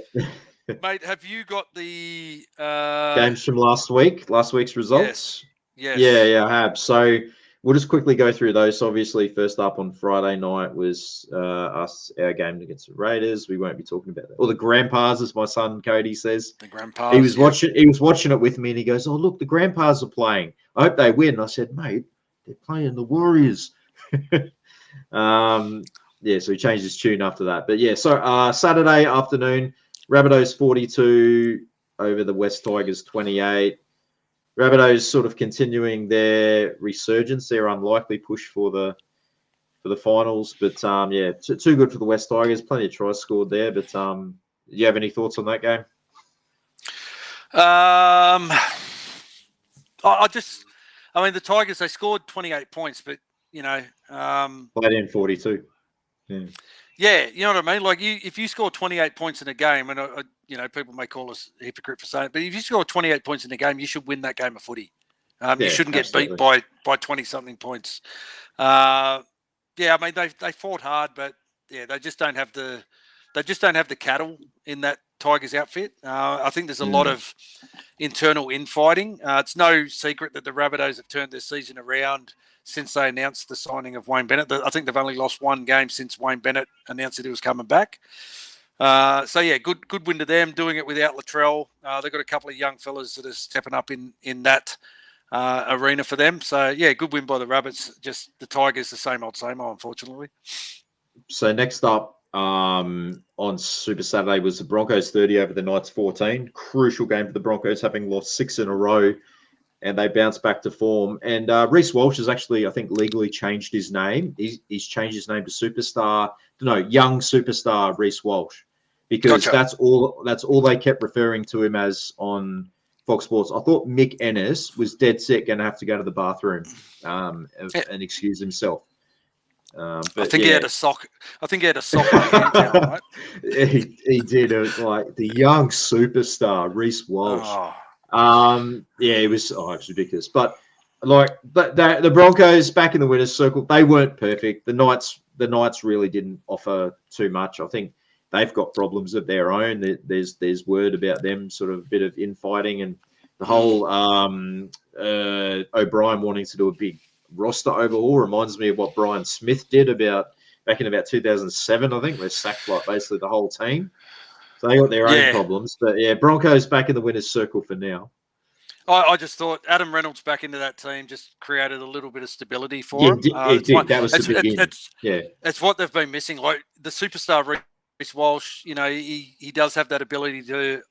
Mate, have you got the games from last week's results? Yes. Yeah, I have. So we'll just quickly go through those. So obviously, first up on Friday night was our game against the Raiders. We won't be talking about that. Or the Grandpas, as my son Cody says. The Grandpas. He was watching it with me, and he goes, "Oh, look, the Grandpas are playing. I hope they win." I said, "Mate, they're playing the Warriors." So he changed his tune after that. But yeah, so Saturday afternoon, Rabbitohs 42 over the West Tigers 28. Rabbitohs sort of continuing their resurgence, their unlikely push for the finals. But too good for the West Tigers. Plenty of tries scored there. But do you have any thoughts on that game? I mean, the Tigers, they scored 28 points, but played in 42. Yeah, you know what I mean? Like, if you score 28 points in a game, and people may call us a hypocrite for saying it, but if you score 28 points in a game, you should win that game of footy. You shouldn't get beat by 20-something points. I mean, they fought hard, but they just don't have the cattle in that Tigers outfit. I think there's a lot of internal infighting. It's no secret that the Rabbitohs have turned their season around since they announced the signing of Wayne Bennett. I think they've only lost 1 game since Wayne Bennett announced that he was coming back. Good win to them, doing it without Latrell. They've got a couple of young fellas that are stepping up in that arena for them. So, good win by the Rabbits. Just the Tigers, the same old, unfortunately. So next up on Super Saturday was the Broncos 30 over the Knights 14. Crucial game for the Broncos, having lost 6 in a row. And they bounced back to form. And Reece Walsh has actually, I think, legally changed his name. He's changed his name to young superstar Reece Walsh, because that's all they kept referring to him as on Fox Sports. I thought Mick Ennis was dead set, going to have to go to the bathroom and excuse himself. I think he had a sock. I think he had a sock on the hand towel, right? He did. It was like the young superstar Reece Walsh. Oh. It was ridiculous. But the Broncos back in the winners' circle, they weren't perfect. The Knights really didn't offer too much. I think they've got problems of their own. There's word about them, sort of a bit of infighting, and the whole O'Brien wanting to do a big roster overhaul reminds me of what Brian Smith did back in 2007. I think they sacked basically the whole team. So they got their own problems. But Broncos back in the winners' circle for now. I just thought Adam Reynolds back into that team just created a little bit of stability for him. It did. That was the beginning. It's what they've been missing. Like the superstar Reece Walsh, he does have that ability to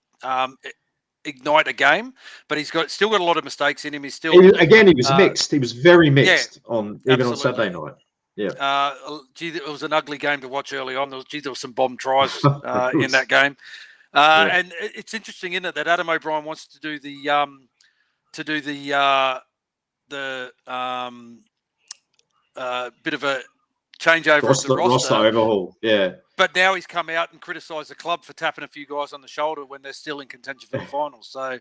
ignite a game, but he's still got a lot of mistakes in him. He was mixed. He was very mixed on Saturday night. Yeah. It was an ugly game to watch early on. There was some bomb tries in that game. And it's interesting, isn't it, that Adam O'Brien wants to do the bit of a changeover of the roster. Overhaul, yeah. But now he's come out and criticised the club for tapping a few guys on the shoulder when they're still in contention for the finals. So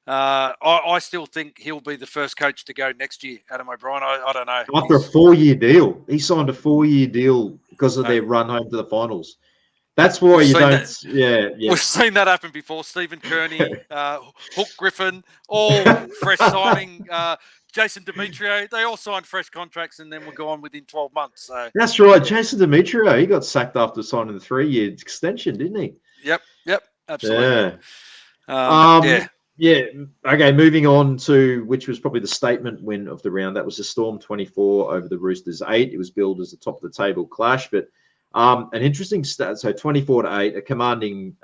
I still think he'll be the first coach to go next year, Adam O'Brien. I don't know. After a 4-year deal. He signed a 4-year deal because of their run home to the finals. That's why you don't. Yeah. We've seen that happen before. Stephen Kearney, Hook Griffin, all fresh signing. Jason Demetrio, they all signed fresh contracts and then were gone within 12 months. So that's right. Jason Demetrio, he got sacked after signing the 3-year extension, didn't he? Yep, absolutely. Yeah. Okay, moving on to which was probably the statement win of the round. That was the Storm 24 over the Roosters 8. It was billed as the top of the table clash, but an interesting stat. So 24-8, a commanding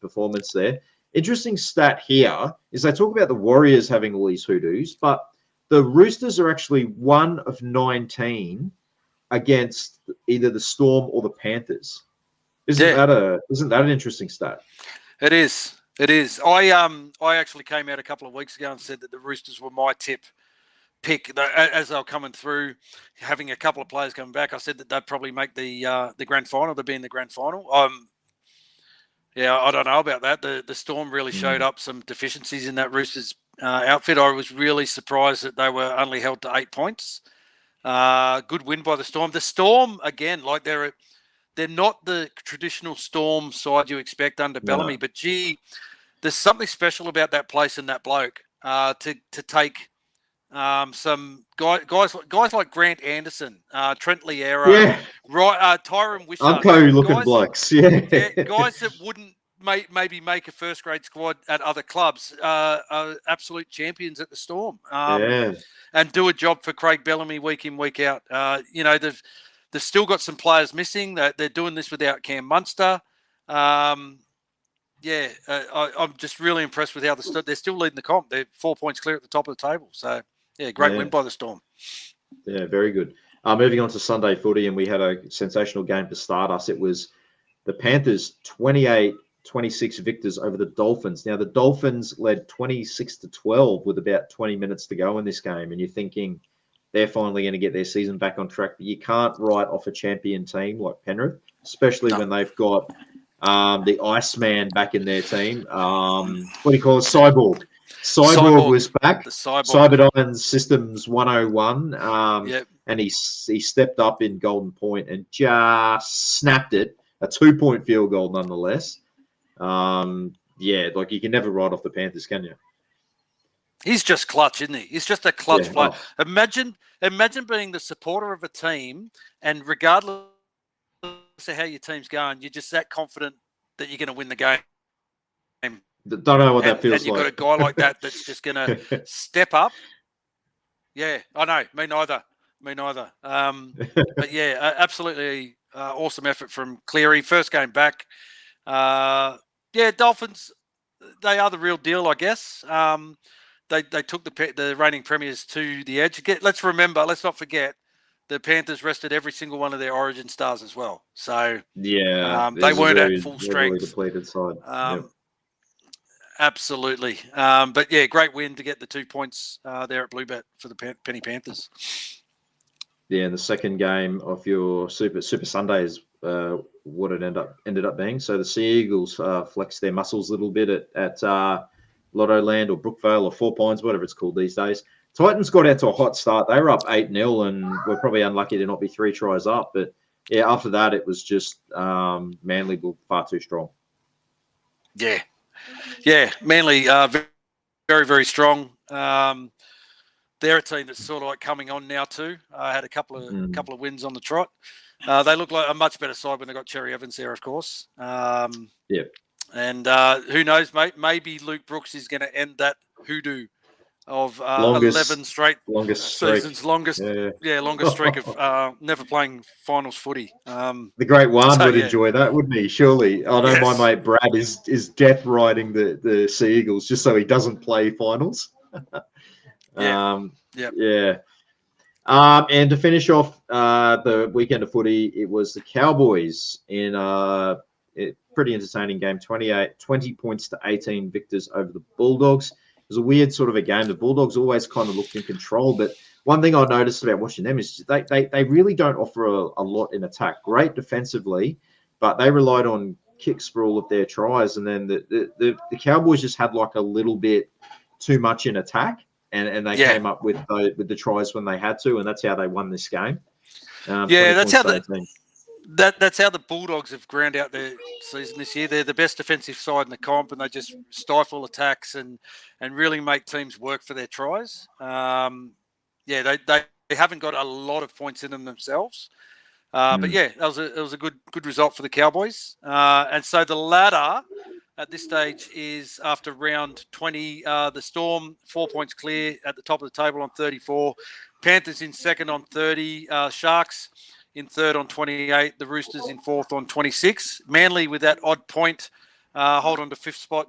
performance there. Interesting stat here is they talk about the Warriors having all these hoodoos, but the Roosters are actually 1 of 19 against either the Storm or the Panthers. Isn't that an interesting stat? It is. It is. I actually came out a couple of weeks ago and said that the Roosters were my pick as they were coming through, having a couple of players coming back. I said that they'd probably make the grand final. They'd be in the grand final. I don't know about that. The Storm really showed up some deficiencies in that Roosters outfit. I was really surprised that they were only held to 8 points. Good win by the Storm. The Storm again, like they're not the traditional Storm side you expect under Bellamy, but gee, there's something special about that place and that bloke to take some guys like Grant Anderson, Trent Liero, Tyron Wishart, Unco-looking blokes, guys that wouldn't maybe make a first grade squad at other clubs, are absolute champions at the Storm, and do a job for Craig Bellamy week in, week out. They've still got some players missing. They're doing this without Cam Munster. I'm just really impressed with how they're still leading the comp. They're 4 points clear at the top of the table. So, great win by the Storm. Yeah, very good. Moving on to Sunday footy, and we had a sensational game to start us. It was the Panthers 28-26 victors over the Dolphins. Now, the Dolphins led 26-12 with about 20 minutes to go in this game, and you're thinking they're finally going to get their season back on track. But you can't write off a champion team like Penrith, especially when they've got the Iceman back in their team. What do you call it? Cyborg. Cyborg was back. The Cyberdyne Systems 101. And he stepped up in Golden Point and just snapped it. A 2-point field goal nonetheless. Like you can never write off the Panthers, can you? He's just clutch, isn't he? He's just a clutch player. Imagine being the supporter of a team, and regardless of how your team's going, you're just that confident that you're going to win the game. Don't know what that feels like. And you've got a guy like that that's just going to step up. Yeah, I know. Me neither. But yeah, absolutely awesome effort from Cleary. First game back. Dolphins, they are the real deal, I guess. They took the reigning premiers to the edge. Let's not forget, the Panthers rested every single one of their Origin stars as well. So they weren't at full strength. Depleted side. Absolutely. But yeah, great win to get the 2 points there at Bluebet for the Penny Panthers. Yeah, and the second game of your Super Sunday is what it ended up being. So the Sea Eagles flexed their muscles a little bit at Lotto Land or Brookvale or Four Pines, whatever it's called these days. Titans got out to a hot start. They were up 8-0 and were probably unlucky to not be 3 tries up. But yeah, after that, it was just Manly were far too strong. Yeah, Manly very, very strong. They're a team that's sort of like coming on now too. Had a couple of wins on the trot. They look like a much better side when they got Cherry Evans there, of course. And who knows, mate? Maybe Luke Brooks is going to end that hoodoo of 11 straight seasons, longest streak of never playing finals footy. The great one would enjoy that, wouldn't he? Surely. I know my mate Brad is death riding the Sea Eagles just so he doesn't play finals. And to finish off the weekend of footy, it was the Cowboys in a pretty entertaining game, 20 points to 18 victors over the Bulldogs. It was a weird sort of a game. The Bulldogs always kind of looked in control, but one thing I noticed about watching them is they really don't offer a lot in attack. Great defensively, but they relied on kicks for all of their tries. And then the Cowboys just had like a little bit too much in attack, and they came up with the tries when they had to, and that's how they won this game. That's how that's how the Bulldogs have ground out their season this year. They're the best defensive side in the comp, and they just stifle attacks and really make teams work for their tries. They haven't got a lot of points in them themselves. But yeah, it was a good result for the Cowboys. And so the ladder at this stage is after round 20, the Storm 4 points clear at the top of the table on 34. Panthers in second on 30. Sharks in third on 28. The Roosters in fourth on 26. Manly with that odd point, hold on to fifth spot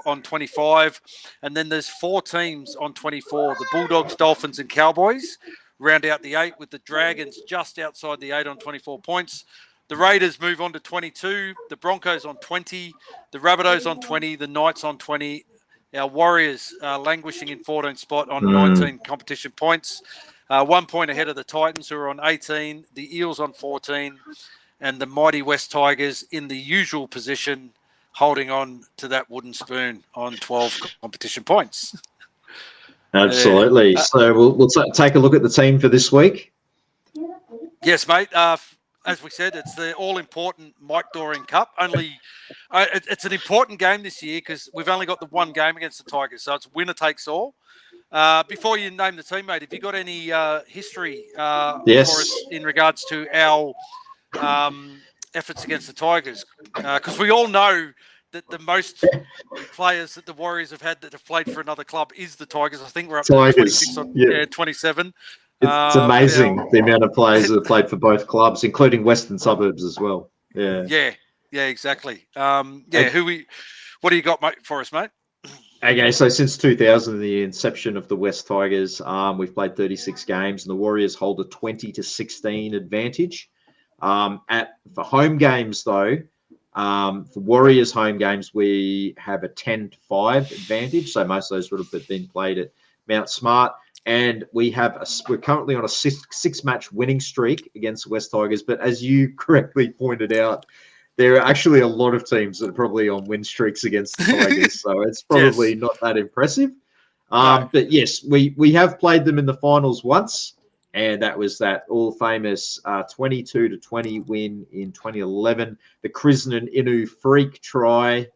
on 25. And then there's 4 teams on 24. The Bulldogs, Dolphins and Cowboys round out the 8 with the Dragons just outside the 8 on 24 points. The Raiders move on to 22. The Broncos on 20. The Rabbitohs on 20. The Knights on 20. Our Warriors languishing in 14th spot on 19 competition points. 1 point ahead of the Titans, who are on 18. The Eels on 14. And the mighty West Tigers in the usual position, holding on to that wooden spoon on 12 competition points. Absolutely. So we'll take a look at the team for this week. Yes, mate. As we said, it's the all-important Mike Dorreen Cup. It's an important game this year because we've only got the one game against the Tigers, so it's winner takes all. Before you name the team, mate, have you got any history for us in regards to our efforts against the Tigers? Because we all know that the most players that the Warriors have had that have played for another club is the Tigers. I think we're up to 26 or 27. It's amazing the amount of players that have played for both clubs, including Western Suburbs as well. Yeah, exactly. What do you got, mate, for us, mate? Okay, so since 2000, the inception of the West Tigers, we've played 36 games, and the Warriors hold a 20-16 advantage. For home games, though, for Warriors home games, we have a 10-5 advantage. So most of those would have been played at Mount Smart. And we're currently on a six-match winning streak against the West Tigers. But as you correctly pointed out, there are actually a lot of teams that are probably on win streaks against the Tigers. So it's probably not that impressive. No. But yes, we have played them in the finals once. And that was that all-famous 22-20 win in 2011. The Krisnan Inu freak try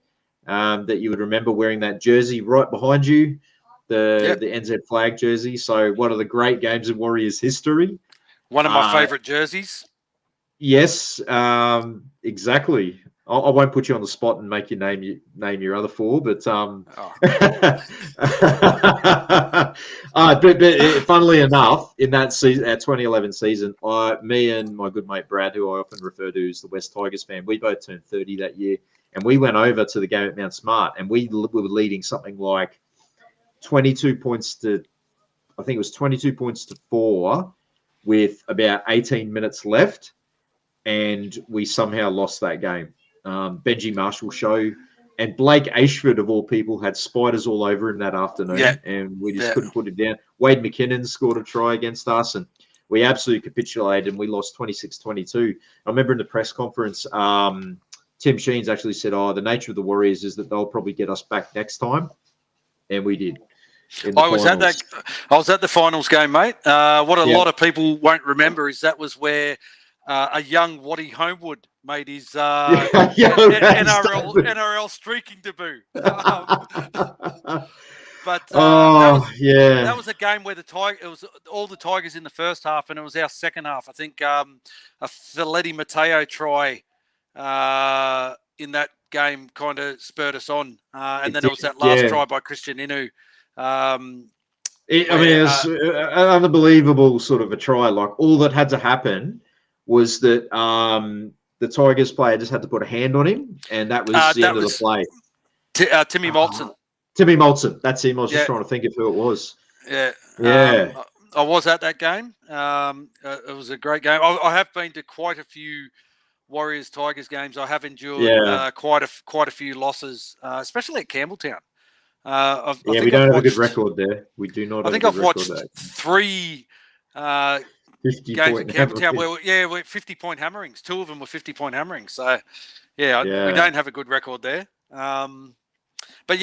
that you would remember wearing that jersey right behind you. The NZ flag jersey. So one of the great games in Warriors history. One of my favourite jerseys. Yes, exactly. I won't put you on the spot and make you name your other 4, but but funnily enough, in that season, that 2011 season, me and my good mate Brad, who I often refer to as the West Tigers fan, we both turned 30 that year, and we went over to the game at Mount Smart, and we were leading something like 22 points to 4 with about 18 minutes left, and we somehow lost that game. Benji Marshall show, and Blake Ashford, of all people, had spiders all over him that afternoon, and we just couldn't put it down. Wade McKinnon scored a try against us, and we absolutely capitulated, and we lost 26-22. I remember in the press conference, Tim Sheens actually said, the nature of the Warriors is that they'll probably get us back next time, and we did. I was at the finals game, mate. What a lot of people won't remember is that was where a young Waddy Homewood made his NRL streaking debut. That was a game where it was all the Tigers in the first half, and it was our second half. I think a Feletti Mateo try in that game kind of spurred us on, and then it was that last try by Christian Inu. It was an unbelievable sort of a try. Like, all that had to happen was that the Tigers player just had to put a hand on him, and that was the end of the play. Timmy Maltson. Timmy Maltson. That's him. I was just trying to think of who it was. I was at that game. It was a great game. I have been to quite a few Warriors Tigers games. I have endured quite a few losses, especially at Campbelltown. We don't have a good record there. We do not. I think I've watched 3 games in Campbelltown where 50-point hammerings. 2 of them were 50-point hammerings. So, we don't have a good record there. But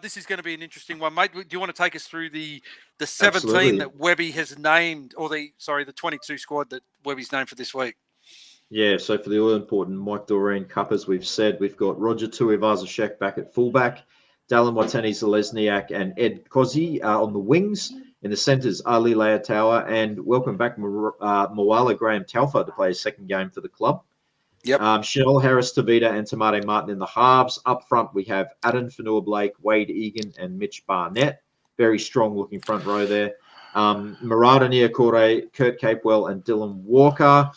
this is going to be an interesting one, mate. Do you want to take us through the 17 Absolutely. that Webby has named, or the 22 squad that Webby's named for this week? Yeah, so for the all-important Mike Dorreen Cup, as we've said, we've got Roger Tuivasa-Sheck back at fullback, Dallin Watene-Zalesniak and Ed Kosi on the wings. In the centres, Ali Leatawa, and welcome back Moala Graham Talfa to play his second game for the club. Yep. Chanel Harris-Tavita and Tamate Martin in the halves. Up front, we have Adam Fanua-Blake, Wade Egan, and Mitch Barnett. Very strong-looking front row there. Murata Niokore, Kurt Capewell, and Dylan Walker.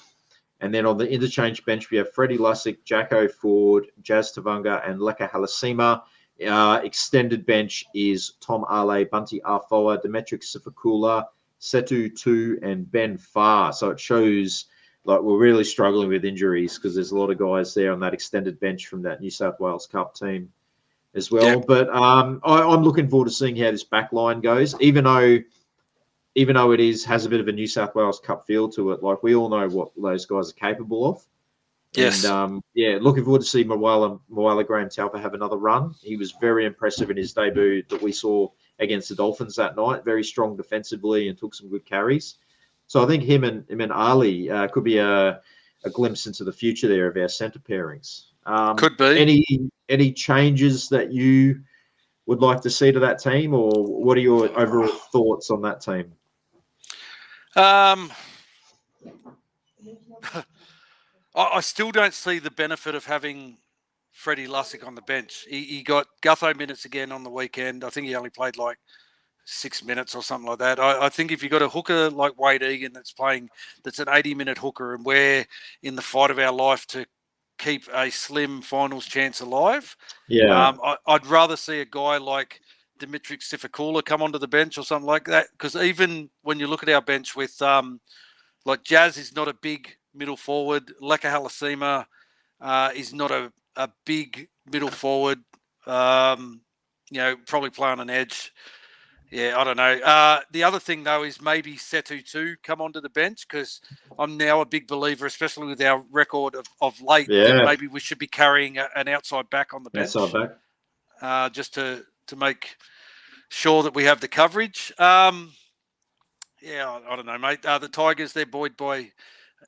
And then on the interchange bench, we have Freddie Lussick, Jacko Ford, Jazz Tavunga, and Leka Halasima. Extended bench is Tom Ale, Bunty Arfoa, Demetric Sifakula, Setu Tu, and Ben Farr. So it shows like we're really struggling with injuries because there's a lot of guys there on that extended bench from that New South Wales Cup team as well. Yep. But I'm looking forward to seeing how this back line goes, even though it has a bit of a New South Wales Cup feel to it. Like we all know what those guys are capable of. Yes. And looking forward to see Moala Graham Talpa have another run. He was very impressive in his debut that we saw against the Dolphins that night. Very strong defensively and took some good carries. So I think him and Ali could be a glimpse into the future there of our centre pairings. Could be. Any changes that you would like to see to that team, or what are your overall thoughts on that team? I still don't see the benefit of having Freddie Lussick on the bench. He got Gutho minutes again on the weekend. I think he only played like 6 minutes or something like that. I think if you've got a hooker like Wade Egan that's an 80-minute hooker, and we're in the fight of our life to keep a slim finals chance alive, I'd rather see a guy like Demetric Sifakula come onto the bench or something like that. Because even when you look at our bench with like Jazz is not a big middle forward. Leka Halasima is not a big middle forward. Probably play on an edge. Yeah, I don't know. The other thing, though, is maybe Setu Tu come onto the bench, because I'm now a big believer, especially with our record of late, that maybe we should be carrying an outside back on the bench. Outside back. Just to make sure that we have the coverage. I don't know, mate. The Tigers, they're buoyed by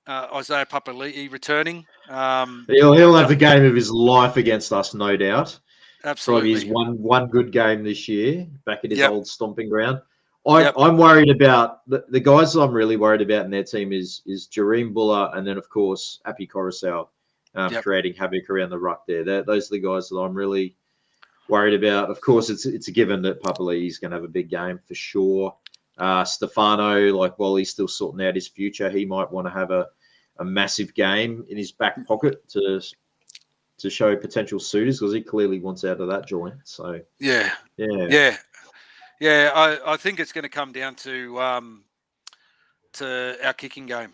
Isaiah Papali'i returning. He'll have the game of his life against us, no doubt. Absolutely. Probably his one good game this year back at his old stomping ground. I'm worried about the guys that I'm really worried about in their team is Jareem Buller, and then of course Api Coruscant creating havoc around the ruck there. Those are the guys that I'm really worried about. Of course, it's a given that Papali'i's going to have a big game for sure. Stefano, while he's still sorting out his future, he might want to have a massive game in his back pocket to show potential suitors, because he clearly wants out of that joint. So I think it's going to come down to our kicking game,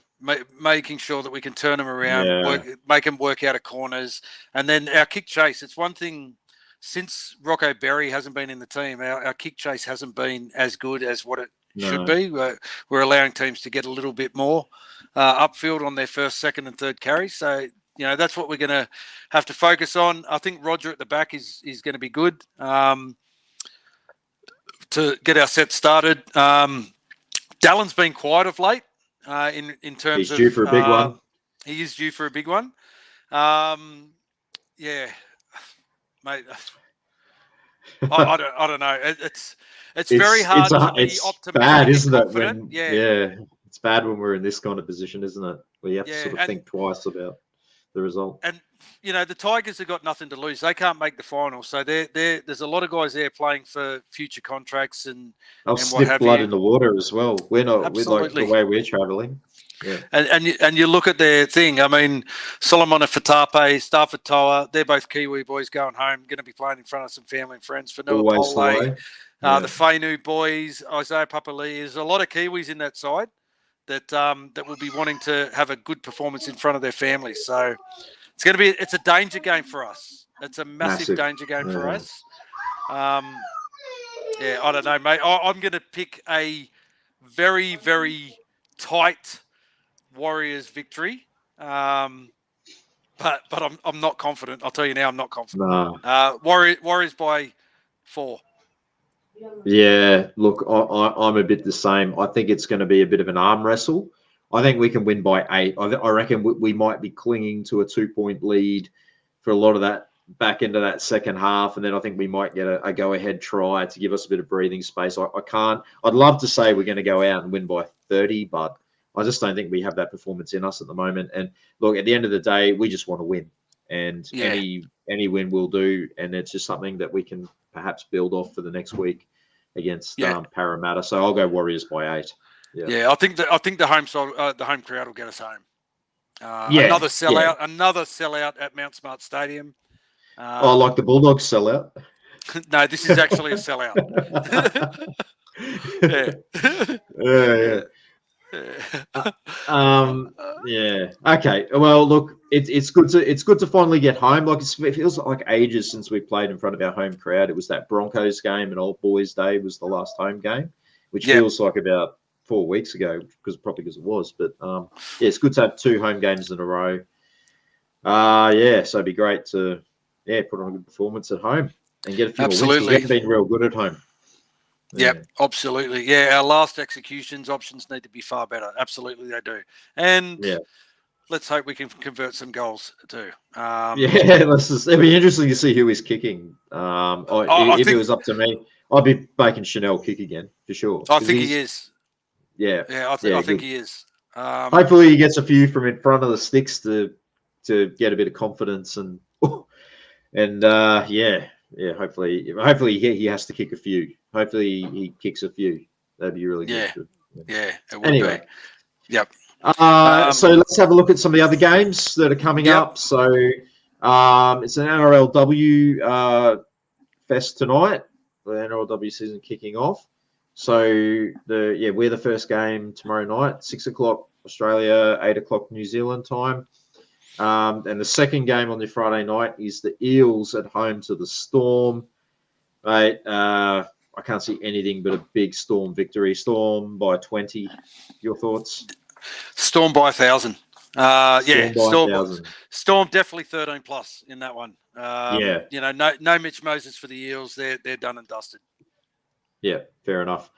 making sure that we can turn them around, make them work out of corners, and then our kick chase. It's one thing. Since Rocco Berry hasn't been in the team, our kick chase hasn't been as good as what it should be. We're allowing teams to get a little bit more upfield on their first, second, and third carry. So, that's what we're going to have to focus on. I think Roger at the back is going to be good to get our set started. Dallin's been quiet of late in terms he's due for a big one. He is due for a big one. Mate, I don't know. It's very hard to be optimistic. Bad, isn't it? It's bad when we're in this kind of position, isn't it? Where you have to sort of think twice about the result. And the Tigers have got nothing to lose. They can't make the final, so there's a lot of guys there playing for future contracts and sniff blood in the water as well. We're not. We're like the way we're traveling. Yeah. And you look at their thing. I mean, Solomon Fatape, Stafford Toa, they're both Kiwi boys going home, going to be playing in front of some family and friends. For Noah Pole, the Fainu boys, Isaiah Papali'i. There's a lot of Kiwis in that side that will be wanting to have a good performance in front of their families. So it's a danger game for us. It's a massive danger game for us. Yeah, I don't know, mate. I'm going to pick a very, very tight Warriors victory. But I'm not confident. I'll tell you now, I'm not confident. Nah. Warriors by 4. Yeah, look, I'm a bit the same. I think it's going to be a bit of an arm wrestle. I think we can win by 8. I reckon we might be clinging to a 2-point lead for a lot of that back into that second half, and then I think we might get a go-ahead try to give us a bit of breathing space. I can't. I'd love to say we're going to go out and win by 30, but I just don't think we have that performance in us at the moment. And look, at the end of the day, we just want to win, and any win will do, and it's just something that we can perhaps build off for the next week against Parramatta. So I'll go Warriors by 8. Yeah, I think the home crowd will get us home. Another sellout at Mount Smart Stadium. Like the Bulldogs sellout. No, this is actually a sellout. Yeah. Okay. Well, look, it's good to finally get home. Like it feels like ages since we played in front of our home crowd. It was that Broncos game and Old Boys Day was the last home game, which feels like about 4 weeks ago because it was. But it's good to have 2 home games in a row. So it'd be great to put on a good performance at home and get a few more wins because we haven't been real good at home. Yep, absolutely. Yeah, our last executions options need to be far better. Absolutely, they do. And let's hope we can convert some goals too. It'll be interesting to see who is kicking. If it was up to me, I'd be making Chanel kick again for sure. I think he is. Yeah, I think he is. Hopefully, he gets a few from in front of the sticks to get a bit of confidence and hopefully he has to kick a few. Hopefully he kicks a few. That'd be really good. Yeah. It would be. Yep. So let's have a look at some of the other games that are coming up. So it's an NRLW fest tonight. The NRLW season kicking off. So we're the first game tomorrow night, 6:00 Australia, 8:00 New Zealand time. And the second game on the Friday night is the Eels at home to the Storm. Mate, I can't see anything but a big Storm victory. Storm by 20. Your thoughts? Storm by 1,000. Storm definitely 13 plus in that one. No Mitch Moses for the Eels. They're done and dusted. Yeah, fair enough.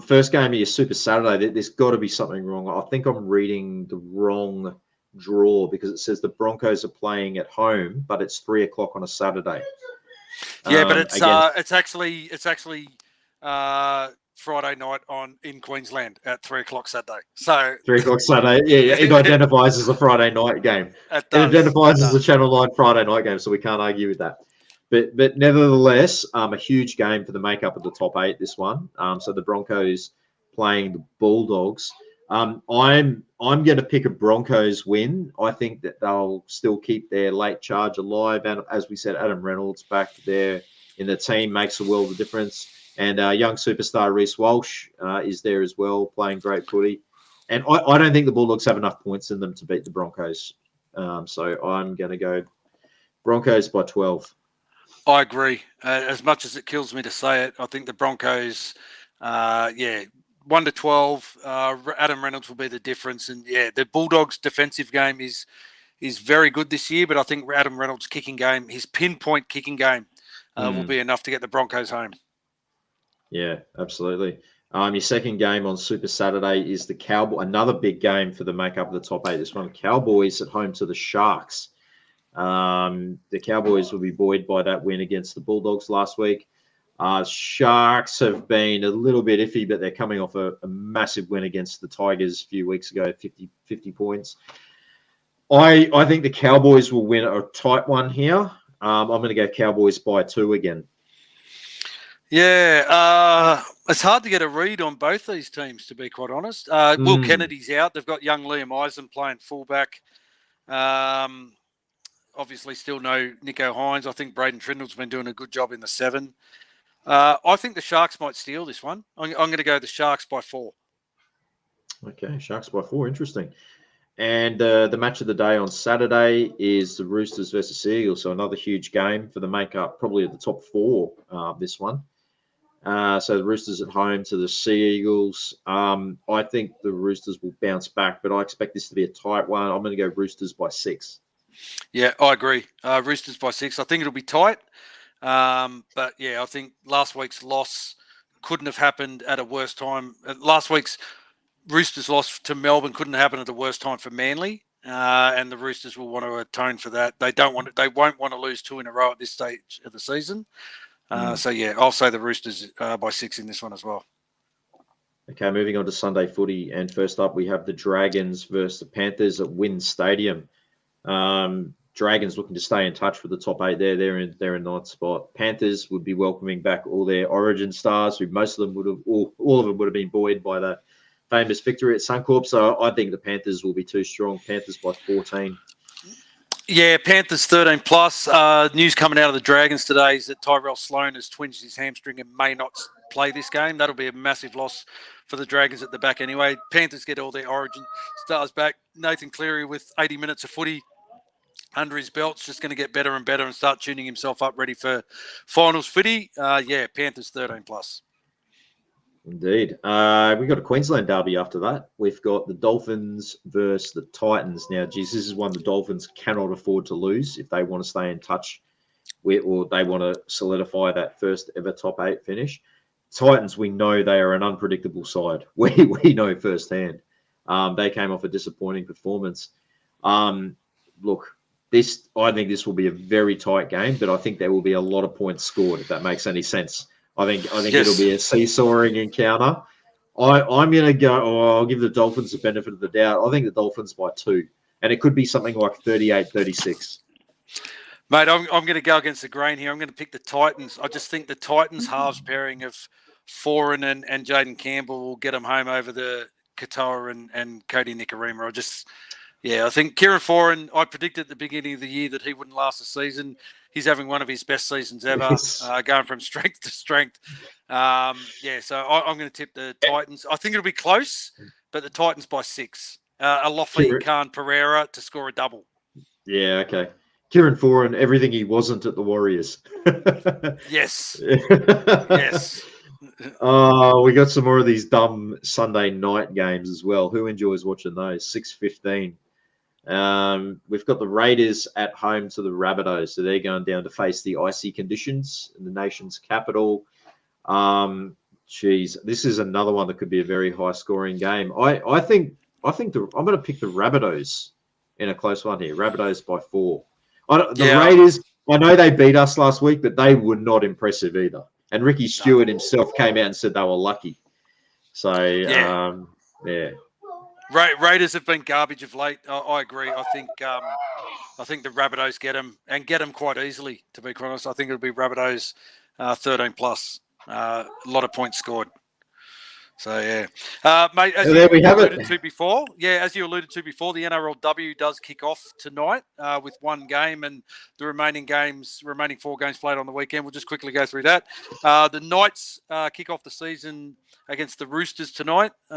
First game of your Super Saturday. There's got to be something wrong. I think I'm reading the wrong draw because it says the Broncos are playing at home, but it's 3:00 on a Saturday. Yeah, but it's actually Friday night in Queensland at 3:00 Saturday. So 3:00 Saturday. Yeah, it identifies as a Friday night game. It identifies as a Channel 9 Friday night game, so we can't argue with that. But nevertheless, a huge game for the makeup of the top 8. This one. So the Broncos playing the Bulldogs. I'm going to pick a Broncos win. I think that they'll still keep their late charge alive. And as we said, Adam Reynolds back there in the team makes a world of difference. And young superstar Reece Walsh is there as well, playing great footy. And I don't think the Bulldogs have enough points in them to beat the Broncos. So I'm going to go Broncos by 12. I agree. As much as it kills me to say it, I think the Broncos, 1 to 12. Adam Reynolds will be the difference, and the Bulldogs' defensive game is very good this year. But I think Adam Reynolds' kicking game, his pinpoint kicking game, will be enough to get the Broncos home. Yeah, absolutely. Your second game on Super Saturday is the Cowboy. Another big game for the makeup of the top 8. This one, Cowboys at home to the Sharks. The Cowboys will be buoyed by that win against the Bulldogs last week. Sharks have been a little bit iffy, but they're coming off a massive win against the Tigers a few weeks ago, 50 points. I think the Cowboys will win a tight one here. I'm going to go Cowboys by 2 again. Yeah, it's hard to get a read on both these teams, to be quite honest. Will Kennedy's out. They've got young Liam Eisen playing fullback. Obviously, still no Nico Hines. I think Braden Trindle's been doing a good job in the 7. I think the Sharks might steal this one. I'm going to go the Sharks by 4. Okay, Sharks by 4. Interesting. And the match of the day on Saturday is the Roosters versus Eagles. So another huge game for the makeup, probably at the top 4, this one. So the Roosters at home to the Sea Eagles. I think the Roosters will bounce back, but I expect this to be a tight one. I'm going to go Roosters by 6. Yeah, I agree. Roosters by 6. I think it'll be tight. But yeah, I think last week's loss couldn't have happened at a worse time. Last week's Roosters loss to Melbourne couldn't happen at the worst time for Manly. And the Roosters will want to atone for that. They won't want to lose 2 in a row at this stage of the season. So yeah, I'll say the Roosters by 6 in this one as well. Okay, moving on to Sunday footy, and first up we have the Dragons versus the Panthers at Wynn Stadium. Dragons looking to stay in touch with the top 8 there. They're in ninth spot. Panthers would be welcoming back all their Origin stars, who most of them would have, all of them would have been buoyed by the famous victory at Suncorp. So I think the Panthers will be too strong. Panthers by 14. Yeah, Panthers 13 plus. News coming out of the Dragons today is that Tyrell Sloan has twinged his hamstring and may not play this game. That'll be a massive loss for the Dragons at the back anyway. Panthers get all their Origin stars back. Nathan Cleary with 80 minutes of footy under his belt's just going to get better and better and start tuning himself up ready for finals footy. Yeah, Panthers 13 plus. Indeed. We've got a Queensland derby after that. We've got the Dolphins versus the Titans. Now, geez, this is one the Dolphins cannot afford to lose if they want to stay in touch with, or they want to solidify that first ever top 8 finish. Titans, we know they are an unpredictable side. We know firsthand. They came off a disappointing performance. Look, I think this will be a very tight game, but I think there will be a lot of points scored, if that makes any sense. I think yes. It'll be a seesawing encounter. I'm going to go, I'll give the Dolphins the benefit of the doubt. I think the Dolphins by 2, and it could be something like 38-36. Mate, I'm going to go against the grain here. I'm going to pick the Titans. I just think the Titans halves pairing of Foran and Jaden Campbell will get them home over the Katoa and Cody Nikorima. I think Kieran Foran, I predicted at the beginning of the year that he wouldn't last the season. He's having one of his best seasons ever, going from strength to strength. So I'm going to tip the Titans. I think it'll be close, but the Titans by 6. Alofi Khan Pereira to score a double. Yeah, okay. Kieran Foran, everything he wasn't at the Warriors. Yes. Yes. We got some more of these dumb Sunday night games as well. Who enjoys watching those? 6:15. We've got the Raiders at home to the Rabbitohs. So they're going down to face the icy conditions in the nation's capital. This is another one that could be a very high-scoring game. I think I'm going to pick the Rabbitohs in a close one here. Rabbitohs by 4. Raiders, I know they beat us last week, but they were not impressive either. And Ricky Stewart himself came out and said they were lucky. So, yeah. Raiders have been garbage of late. I agree. I think the Rabbitohs get them quite easily, to be honest. I think it'll be Rabbitohs 13 plus. A lot of points scored. So, yeah. Mate, as you alluded to before, the NRLW does kick off tonight with one game, and the remaining 4 games played on the weekend. We'll just quickly go through that. The Knights kick off the season against the Roosters tonight. You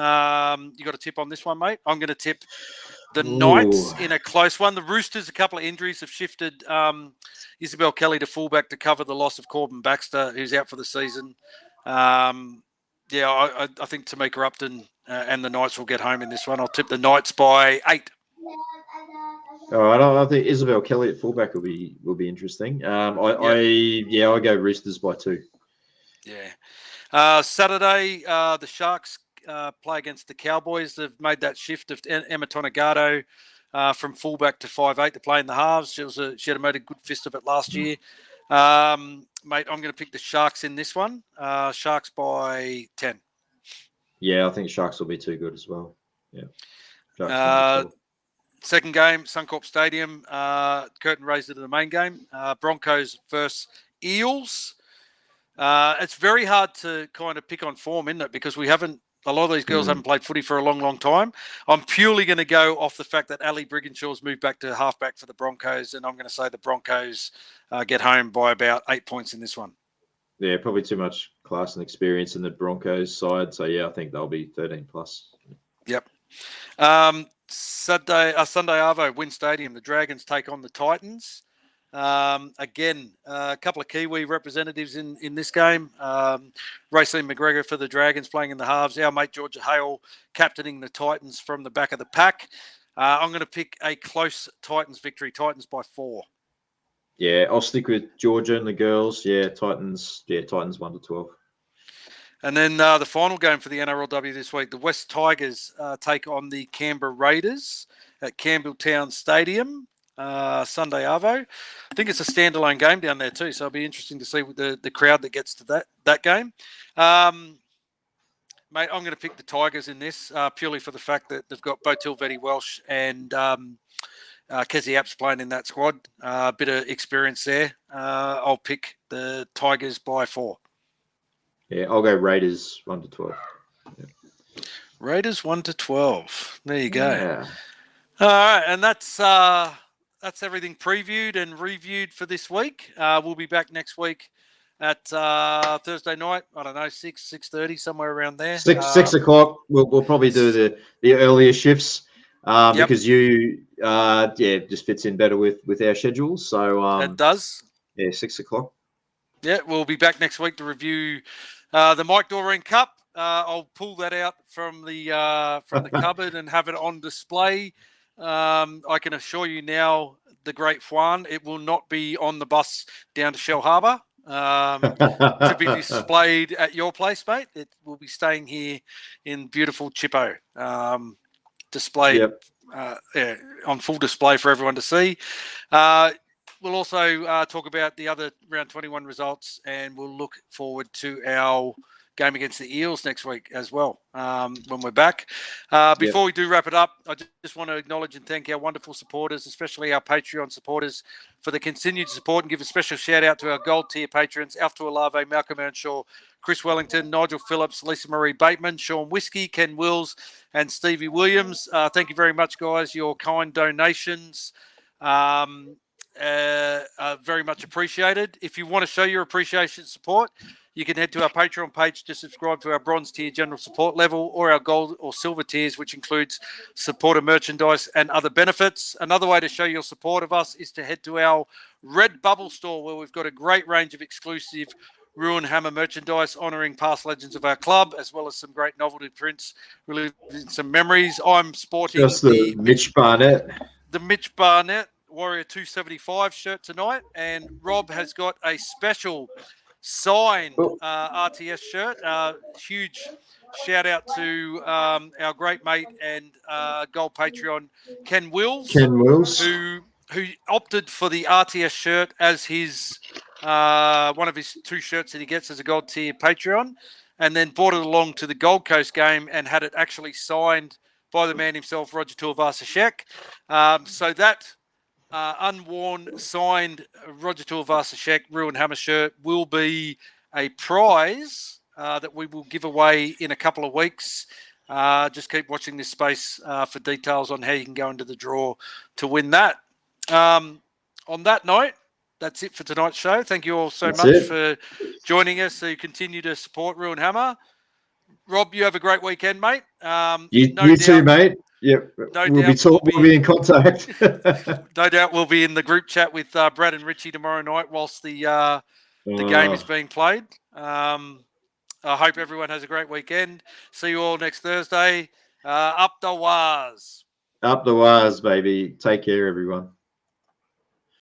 got a tip on this one, mate? I'm going to tip the Knights in a close one. The Roosters, a couple of injuries have shifted Isabel Kelly to fullback to cover the loss of Corbin Baxter, who's out for the season. I think Tamika Upton and the Knights will get home in this one. I'll tip the Knights by 8. All right, I think Isabel Kelly at fullback will be interesting. I go Roosters by 2. Yeah. Saturday, the Sharks play against the Cowboys. They've made that shift of Emma Tonegado from fullback to 5'8" to play in the halves. She had made a good fist of it last year. Mate, I'm going to pick the Sharks in this one. Sharks by 10. Yeah, I think Sharks will be too good as well. Yeah. Second game, Suncorp Stadium. Curtain raised to the main game. Broncos versus Eels. It's very hard to kind of pick on form, isn't it? Because a lot of these girls haven't played footy for a long, long time. I'm purely going to go off the fact that Ali Brigginshaw's moved back to halfback for the Broncos, and I'm going to say the Broncos get home by about 8 points in this one. Yeah, probably too much class and experience in the Broncos side. So, I think they'll be 13 plus. Yep. Sunday Arvo, Wynn Stadium. The Dragons take on the Titans. Again, a couple of Kiwi representatives in this game. Racine McGregor for the Dragons playing in the halves. Our mate Georgia Hale captaining the Titans from the back of the pack. I'm going to pick a close Titans victory. Titans by 4. Yeah, I'll stick with Georgia and the girls. Yeah, Titans. Yeah, Titans 1-12. And then the final game for the NRLW this week, the West Tigers take on the Canberra Raiders at Campbelltown Stadium. Sunday Arvo. I think it's a standalone game down there too, so it'll be interesting to see the crowd that gets to that game. Mate, I'm going to pick the Tigers in this purely for the fact that they've got both Tilvetti Welsh and Kezi Apps playing in that squad. A bit of experience there. I'll pick the Tigers by 4. Yeah, I'll go Raiders 1-12. Yeah. Raiders 1-12. There you go. Yeah. All right, and that's everything previewed and reviewed for this week. We'll be back next week at Thursday night. I don't know, 6:30, somewhere around there. 6 o'clock. We'll probably do the earlier shifts because you just fits in better with our schedules. So it does. Yeah, 6 o'clock. Yeah, we'll be back next week to review the Mike Dorreen Cup. I'll pull that out from the cupboard and have it on display. I can assure you now, the Great Juan, it will not be on the bus down to Shell Harbour to be displayed at your place, mate. It will be staying here in beautiful Chippo, displayed on full display for everyone to see. We'll also talk about the other round 21 results, and we'll look forward to our game against the Eels next week as well when we're back. Before we do wrap it up, I just want to acknowledge and thank our wonderful supporters, especially our Patreon supporters, for the continued support, and give a special shout out to our gold tier patrons, Alfto Alave, Malcolm Earnshaw, Chris Wellington, Nigel Phillips, Lisa Marie Bateman, Sean Whiskey, Ken Wills, and Stevie Williams. Thank you very much, guys. Your kind donations are very much appreciated. If you want to show your appreciation and support, you can head to our Patreon page to subscribe to our bronze tier general support level, or our gold or silver tiers, which includes supporter merchandise and other benefits. Another way to show your support of us is to head to our Red Bubble store, where we've got a great range of exclusive Ruin Hammer merchandise honouring past legends of our club, as well as some great novelty prints, reliving some memories. I'm sporting just the Mitch Barnett. The Mitch Barnett Warrior 275 shirt tonight, and Rob has got a special signed RTS shirt. Huge shout out to our great mate and gold Patreon Ken Wills, who opted for the RTS shirt as his one of his 2 shirts that he gets as a gold tier Patreon, and then brought it along to the Gold Coast game and had it actually signed by the man himself, Roger Tuivasa-Sheck. So that unworn, signed Roger Tuivasa-Sheck Ruin Hammer shirt will be a prize that we will give away in a couple of weeks. Just keep watching this space for details on how you can go into the draw to win that. On that note, that's it for tonight's show. Thank you all so much for joining us. So you continue to support Ruin Hammer. Rob, you have a great weekend, mate. You too, mate. Yep, we'll be in contact. No doubt we'll be in the group chat with Brad and Richie tomorrow night whilst the game is being played. I hope everyone has a great weekend. See you all next Thursday. Up the Waz. Up the Waz, baby. Take care, everyone.